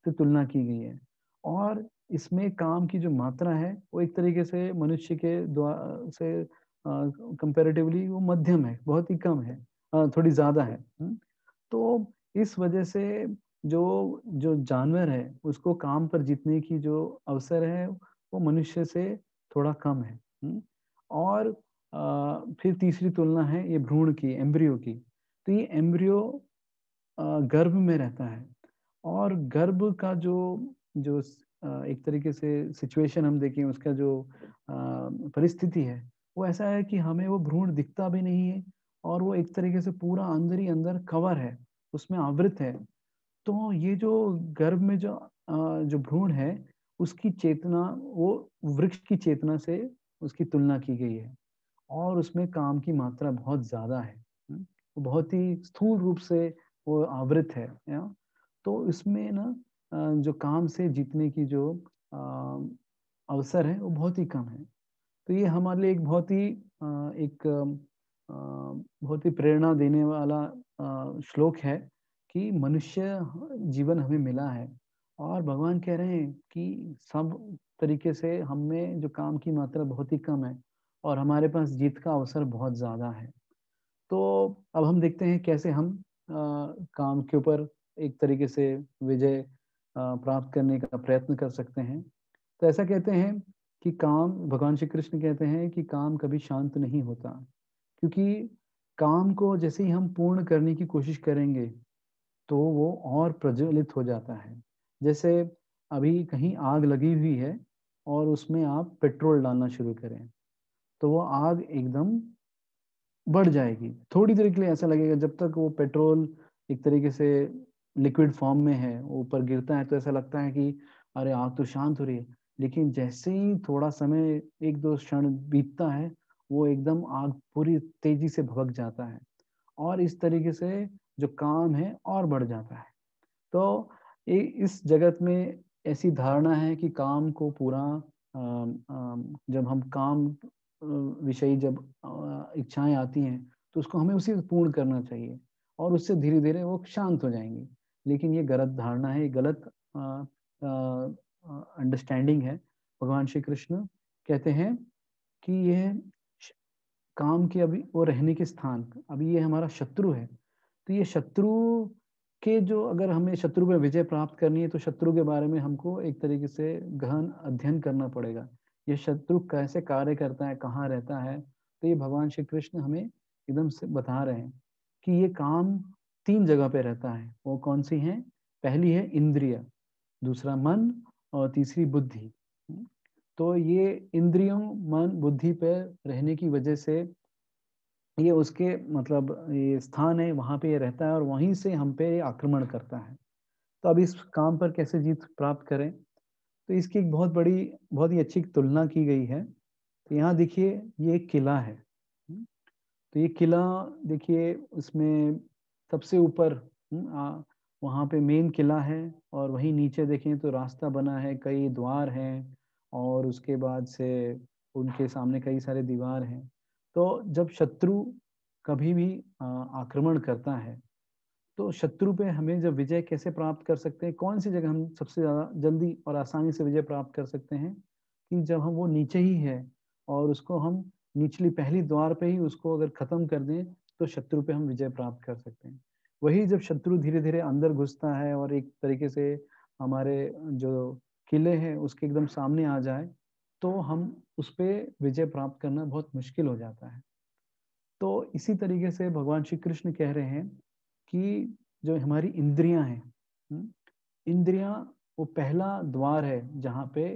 से तुलना की गई है। और इसमें काम की जो मात्रा है वो एक तरीके से मनुष्य के द्वारा से कंपैरेटिवली वो मध्यम है, बहुत ही कम है, थोड़ी ज्यादा है। तो इस वजह से जो जो जानवर है उसको काम पर जीतने की जो अवसर है वो मनुष्य से थोड़ा कम है। और फिर तीसरी तुलना है ये भ्रूण की, एम्ब्रियो की। तो ये एम्ब्रियो गर्भ में रहता है, और गर्भ का जो जो एक तरीके से सिचुएशन हम देखें, उसका जो परिस्थिति है वो ऐसा है कि हमें वो भ्रूण दिखता भी नहीं है, और वो एक तरीके से पूरा अंदर ही अंदर कवर है, उसमें आवृत है। तो ये जो गर्भ में जो भ्रूण है, उसकी चेतना वो वृक्ष की चेतना से उसकी तुलना की गई है, और उसमें काम की मात्रा बहुत ज्यादा है। वो बहुत ही स्थूल रूप से वो आवृत है, तो इसमें ना जो काम से जीतने की जो अवसर है वो बहुत ही कम है। तो ये हमारे लिए एक बहुत ही एक बहुत ही प्रेरणा देने वाला श्लोक है कि मनुष्य जीवन हमें मिला है, और भगवान कह रहे हैं कि सब तरीके से हम में जो काम की मात्रा बहुत ही कम है, और हमारे पास जीत का अवसर बहुत ज्यादा है। तो अब हम देखते हैं कैसे हम काम के ऊपर एक तरीके से विजय प्राप्त करने का प्रयत्न कर सकते हैं। तो ऐसा कहते हैं कि काम, भगवान श्री कृष्ण कहते हैं कि काम कभी शांत नहीं होता, क्योंकि काम को जैसे ही हम पूर्ण करने की कोशिश करेंगे तो वो और प्रज्वलित हो जाता है। जैसे अभी कहीं आग लगी हुई है और उसमें आप पेट्रोल डालना शुरू करें, तो वो आग एकदम बढ़ जाएगी। थोड़ी देर के लिए ऐसा लगेगा, जब तक वो पेट्रोल एक तरीके से लिक्विड फॉर्म में है, वो ऊपर गिरता है तो ऐसा लगता है कि अरे आग तो शांत हो रही है। लेकिन जैसे ही थोड़ा समय, एक दो क्षण बीतता है, वो एकदम आग पूरी तेजी से भभक जाता है, और इस तरीके से जो काम है और बढ़ जाता है। तो इस जगत में ऐसी धारणा है कि काम को पूरा जब हम काम विषयी जब इच्छाएं आती हैं, तो उसको हमें उसी से पूर्ण करना चाहिए, और उससे धीरे धीरे वो शांत हो जाएंगी। लेकिन ये गलत धारणा है, ये गलत अंडरस्टैंडिंग है। भगवान श्री कृष्ण कहते हैं कि ये काम के अभी वो रहने के स्थान, अभी ये हमारा शत्रु है। तो ये शत्रु के जो, अगर हमें शत्रु पे विजय प्राप्त करनी है, तो शत्रु के बारे में हमको एक तरीके से गहन अध्ययन करना पड़ेगा। ये शत्रु कैसे कार्य करता है, कहाँ रहता है। तो ये भगवान श्री कृष्ण हमें एकदम से बता रहे हैं कि ये काम 3 जगह पे रहता है। वो कौन सी है? पहली है इंद्रिय, दूसरा मन, और तीसरी बुद्धि। तो ये इंद्रियों, मन, बुद्धि पे रहने की वजह से ये उसके मतलब ये स्थान है, वहां पे ये रहता है, और वहीं से हम पे आक्रमण करता है। तो अब इस काम पर कैसे जीत प्राप्त करें, तो इसकी एक बहुत बड़ी, बहुत ही अच्छी तुलना की गई है। तो यहाँ देखिए, ये एक किला है। तो ये किला देखिए, उसमें सबसे ऊपर वहाँ पे मेन किला है, और वहीं नीचे देखें तो रास्ता बना है, कई द्वार हैं, और उसके बाद से उनके सामने कई सारे दीवार हैं। तो जब शत्रु कभी भी आक्रमण करता है, तो शत्रु पे हमें जब विजय कैसे प्राप्त कर सकते हैं, कौन सी जगह हम सबसे ज़्यादा जल्दी और आसानी से विजय प्राप्त कर सकते हैं, कि जब हम वो नीचे ही है और उसको हम निचली पहली द्वार पे ही उसको अगर खत्म कर दें तो शत्रु पे हम विजय प्राप्त कर सकते हैं। वही जब शत्रु धीरे धीरे अंदर घुसता है और एक तरीके से हमारे जो किले हैं उसके एकदम सामने आ जाए, तो हम उस पे विजय प्राप्त करना बहुत मुश्किल हो जाता है। तो इसी तरीके से भगवान श्री कृष्ण कह रहे हैं कि जो हमारी इंद्रियां हैं, इंद्रियां वो पहला द्वार है जहाँ पे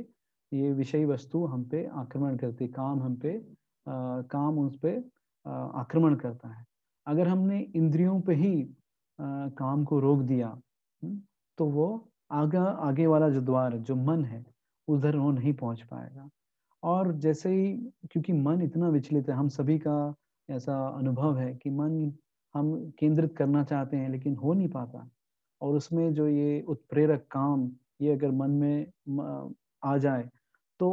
ये विषय वस्तु हम पे आक्रमण करती, काम हम पे काम उस पे आक्रमण करता है। अगर हमने इंद्रियों पे ही काम को रोक दिया, तो वो आगे वाला जो द्वार है, जो मन है, उधर वो नहीं पहुंच पाएगा। और जैसे ही, क्योंकि मन इतना विचलित है, हम सभी का ऐसा अनुभव है कि मन हम केंद्रित करना चाहते हैं लेकिन हो नहीं पाता, और उसमें जो ये उत्प्रेरक काम, ये अगर मन में आ जाए तो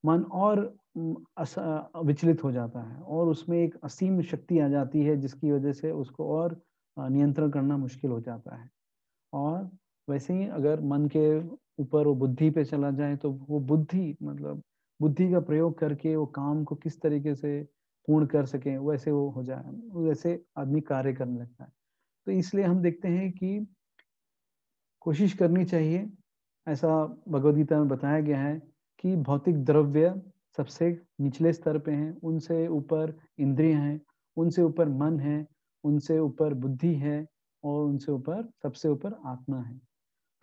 मन और विचलित हो जाता है और उसमें एक असीम शक्ति आ जाती है जिसकी वजह से उसको और नियंत्रण करना मुश्किल हो जाता है। और वैसे ही अगर मन के ऊपर वो बुद्धि पे चला जाए तो वो बुद्धि, मतलब बुद्धि का प्रयोग करके वो काम को किस तरीके से पूर्ण कर सके, वैसे वो हो जाए, वैसे आदमी कार्य करने लगता है। तो इसलिए हम देखते हैं कि कोशिश करनी चाहिए, ऐसा भगवद गीता में बताया गया है कि भौतिक द्रव्य सबसे निचले स्तर पे हैं, उनसे ऊपर इंद्रियां हैं, उनसे ऊपर मन है, उनसे ऊपर बुद्धि है, और उनसे ऊपर, सबसे ऊपर आत्मा है।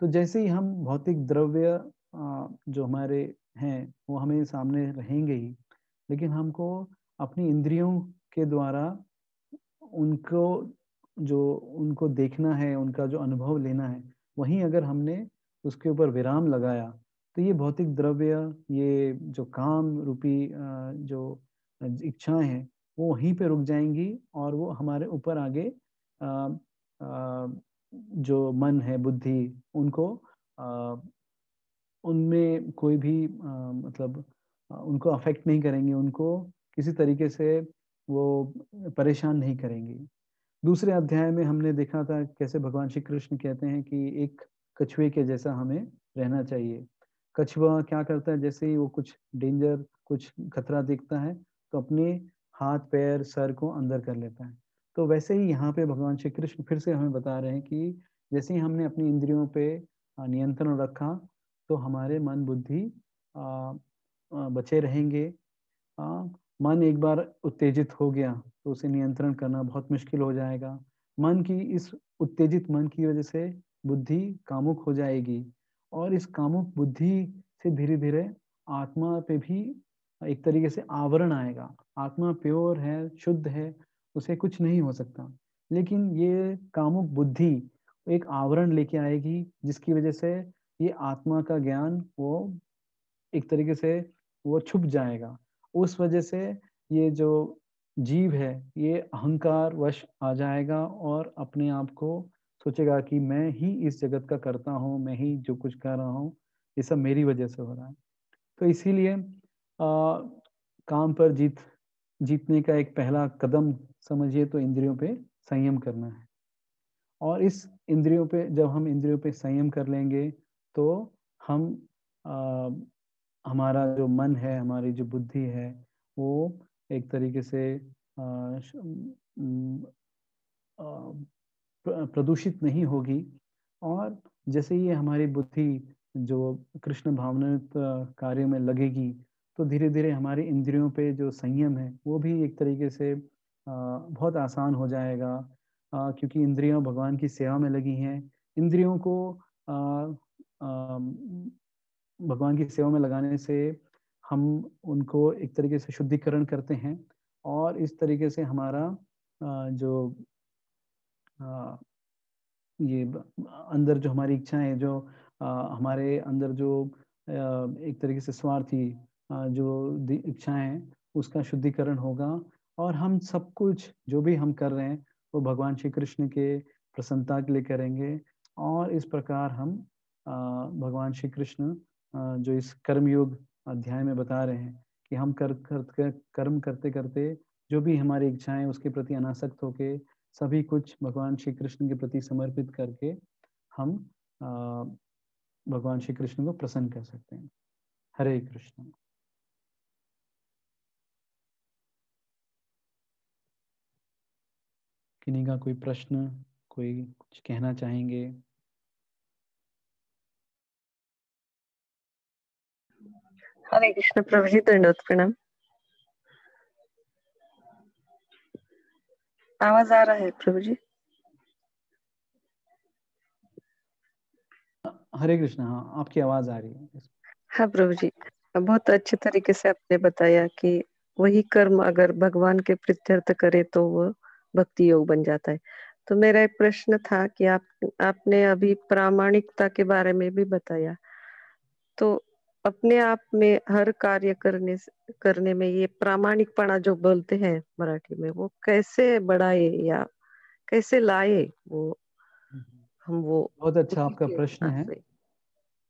तो जैसे ही हम भौतिक द्रव्य जो हमारे हैं वो हमें सामने रहेंगे ही, लेकिन हमको अपनी इंद्रियों के द्वारा उनको उनको देखना है, उनका जो अनुभव लेना है, वहीं अगर हमने उसके ऊपर विराम लगाया तो ये भौतिक द्रव्य, ये जो काम रूपी जो इच्छाएं हैं, वो वहीं पे रुक जाएंगी और वो हमारे ऊपर आगे अ, अ, जो मन है, बुद्धि, उनको उनमें कोई भी मतलब उनको अफेक्ट नहीं करेंगे, उनको किसी तरीके से वो परेशान नहीं करेंगे। दूसरे अध्याय में हमने देखा था कैसे भगवान श्री कृष्ण कहते हैं कि एक कछुए के जैसा हमें रहना चाहिए। कछुआ क्या करता है, जैसे ही वो कुछ डेंजर, कुछ खतरा देखता है तो अपने हाथ पैर सर को अंदर कर लेता है। तो वैसे ही यहाँ पे भगवान श्री कृष्ण फिर से हमें बता रहे हैं कि जैसे ही हमने अपनी इंद्रियों पे नियंत्रण रखा तो हमारे मन बुद्धि बचे रहेंगे। मन एक बार उत्तेजित हो गया तो उसे नियंत्रण करना बहुत मुश्किल हो जाएगा। मन की इस उत्तेजित मन की वजह से बुद्धि कामुक हो जाएगी, और इस कामुक बुद्धि से धीरे धीरे आत्मा पे भी एक तरीके से आवरण आएगा। आत्मा प्योर है, शुद्ध है, उसे कुछ नहीं हो सकता, लेकिन ये कामुक बुद्धि एक आवरण लेके आएगी जिसकी वजह से ये आत्मा का ज्ञान वो एक तरीके से वो छुप जाएगा। उस वजह से ये जो जीव है ये अहंकार वश आ जाएगा और अपने आप को सोचेगा कि मैं ही इस जगत का करता हूँ, मैं ही जो कुछ कर रहा हूँ, ये सब मेरी वजह से हो रहा है। तो इसीलिए काम पर जीतने का एक पहला कदम समझिए तो इंद्रियों पे संयम करना है। और इस इंद्रियों पे, जब हम इंद्रियों पे संयम कर लेंगे तो हम आ, हमारा जो मन है, हमारी जो बुद्धि है, वो एक तरीके से प्रदूषित नहीं होगी। और जैसे ही हमारी बुद्धि जो कृष्ण भावनात्मक कार्य में लगेगी तो धीरे धीरे हमारी इंद्रियों पे जो संयम है वो भी एक तरीके से बहुत आसान हो जाएगा, क्योंकि इंद्रियां भगवान की सेवा में लगी हैं। इंद्रियों को अ, अ, भगवान की सेवा में लगाने से हम उनको एक तरीके से शुद्धिकरण करते हैं, और इस तरीके से हमारा जो ये अंदर जो हमारी इच्छाएं, जो हमारे अंदर जो एक तरीके से स्वार्थी जो इच्छाएं हैं, उसका शुद्धिकरण होगा। और हम सब कुछ जो भी हम कर रहे हैं वो भगवान श्री कृष्ण के प्रसन्नता के लिए करेंगे। और इस प्रकार हम भगवान श्री कृष्ण जो इस कर्मयोग अध्याय में बता रहे हैं कि हम कर्म करते करते जो भी हमारी इच्छाएं उसके प्रति अनासक्त होके सभी कुछ भगवान श्री कृष्ण के प्रति समर्पित करके हम भगवान श्री कृष्ण को प्रसन्न कर सकते हैं। हरे कृष्ण। किन्हीं का कोई प्रश्न, कोई कुछ कहना चाहेंगे? हरे कृष्ण प्रभु जी, दंडवत प्रणाम। आवाज आ रहा है प्रभु जी? हरे कृष्ण। हाँ, आपकी आवाज आ रही है। हाँ प्रभु जी, बहुत अच्छे तरीके से आपने बताया कि वही कर्म अगर भगवान के प्रीत्यर्थ करे तो वो भक्ति योग बन जाता है। तो मेरा एक प्रश्न था कि आपने अभी प्रामाणिकता के बारे में भी बताया, तो अपने आप में हर कार्य करने में ये प्रामाणिकपना जो बोलते हैं मराठी में, वो कैसे बढ़ाए या कैसे लाए वो हम वो बहुत अच्छा उसी आपका के प्रश्न है, से।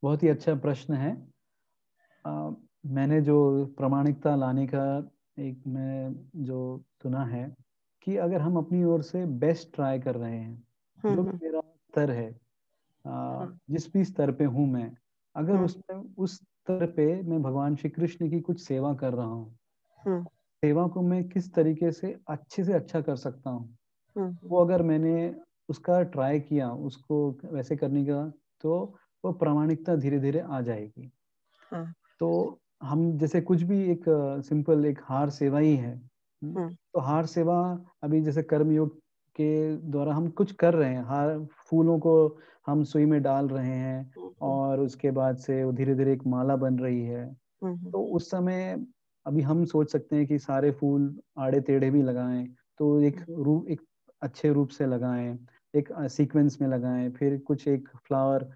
बहुत ही अच्छा प्रश्न है। मैंने जो प्रामाणिकता लाने का एक मैं जो सुना है कि अगर हम अपनी ओर से बेस्ट ट्राई कर रहे हैं, जो भी मेरा स्तर है, जिस भी स्तर पे हूँ मैं, अगर उसमें उस स्तर पे मैं भगवान श्री कृष्ण की कुछ सेवा कर रहा हूँ, सेवा को मैं किस तरीके से अच्छे कर सकता हूँ, वो अगर मैंने उसका ट्राई किया, उसको वैसे करने का, तो वो प्रामाणिकता धीरे धीरे आ जाएगी। तो हम जैसे कुछ भी एक सिंपल एक हार सेवा ही है। तो हार सेवा अभी जैसे कर्मयोग के द्वारा हम कुछ कर रहे हैं, हार फूलों को हम सुई में डाल रहे हैं और उसके बाद से वो धीरे धीरे एक माला बन रही है। तो उस समय अभी हम सोच सकते हैं कि सारे फूल आड़े टेढ़े भी लगाएं, तो एक अच्छे रूप से लगाएं, एक सीक्वेंस में लगाएं, फिर कुछ एक फ्लावर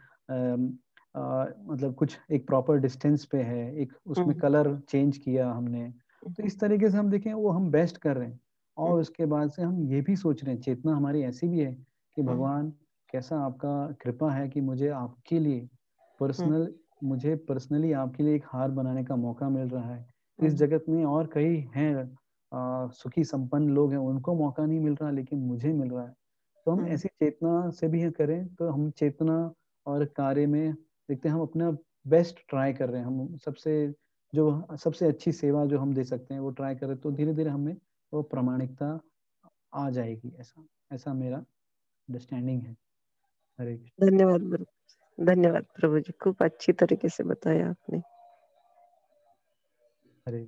मतलब कुछ एक प्रॉपर डिस्टेंस पे है, एक उसमें कलर चेंज किया हमने। तो इस तरीके से हम देखें वो हम बेस्ट कर रहे हैं। और उसके बाद से हम ये भी सोच रहे हैं, चेतना हमारी ऐसी भी है कि भगवान कैसा आपका कृपा है कि मुझे आपके लिए मुझे पर्सनली आपके लिए एक हार बनाने का मौका मिल रहा है। इस जगत में और कई हैं सुखी संपन्न लोग हैं, उनको मौका नहीं मिल रहा, लेकिन मुझे मिल रहा है। तो हम ऐसी चेतना से भी करें, तो हम चेतना और कार्य में देखते हैं हम अपना बेस्ट ट्राई कर रहे हैं, हम सबसे अच्छी सेवा जो हम दे सकते हैं वो ट्राई करें, तो धीरे धीरे हमें वो प्रामाणिकता आ जाएगी। ऐसा ऐसा मेरा अंडरस्टैंडिंग है। हरे कृष्ण। धन्यवाद धन्यवाद प्रभु जी, खूब अच्छी तरीके से बताया आपने। हरे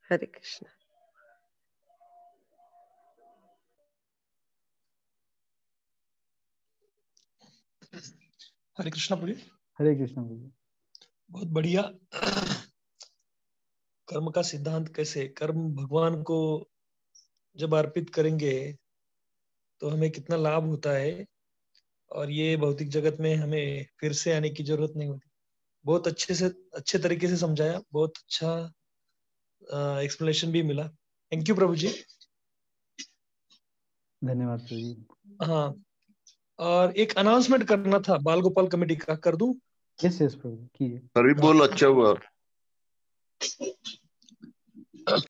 हरे कृष्ण। हरे कृष्णा प्रभु। हरे कृष्ण प्रभु। बहुत बढ़िया। कर्म का सिद्धांत कैसे, कर्म भगवान को जब अर्पित करेंगे तो हमें कितना लाभ होता है, और ये भौतिक जगत में हमें फिर से आने की जरूरत नहीं होती। बहुत अच्छे तरीके से समझाया, बहुत अच्छा एक्सप्लेनेशन भी मिला। थैंक यू प्रभु जी। धन्यवाद प्रभु जी। हाँ, और एक अनाउंसमेंट करना था बाल गोपाल कमेटी का, कर दूं? यस यस प्रभु कीजिए। हरि बोल। अच्छा हुआ।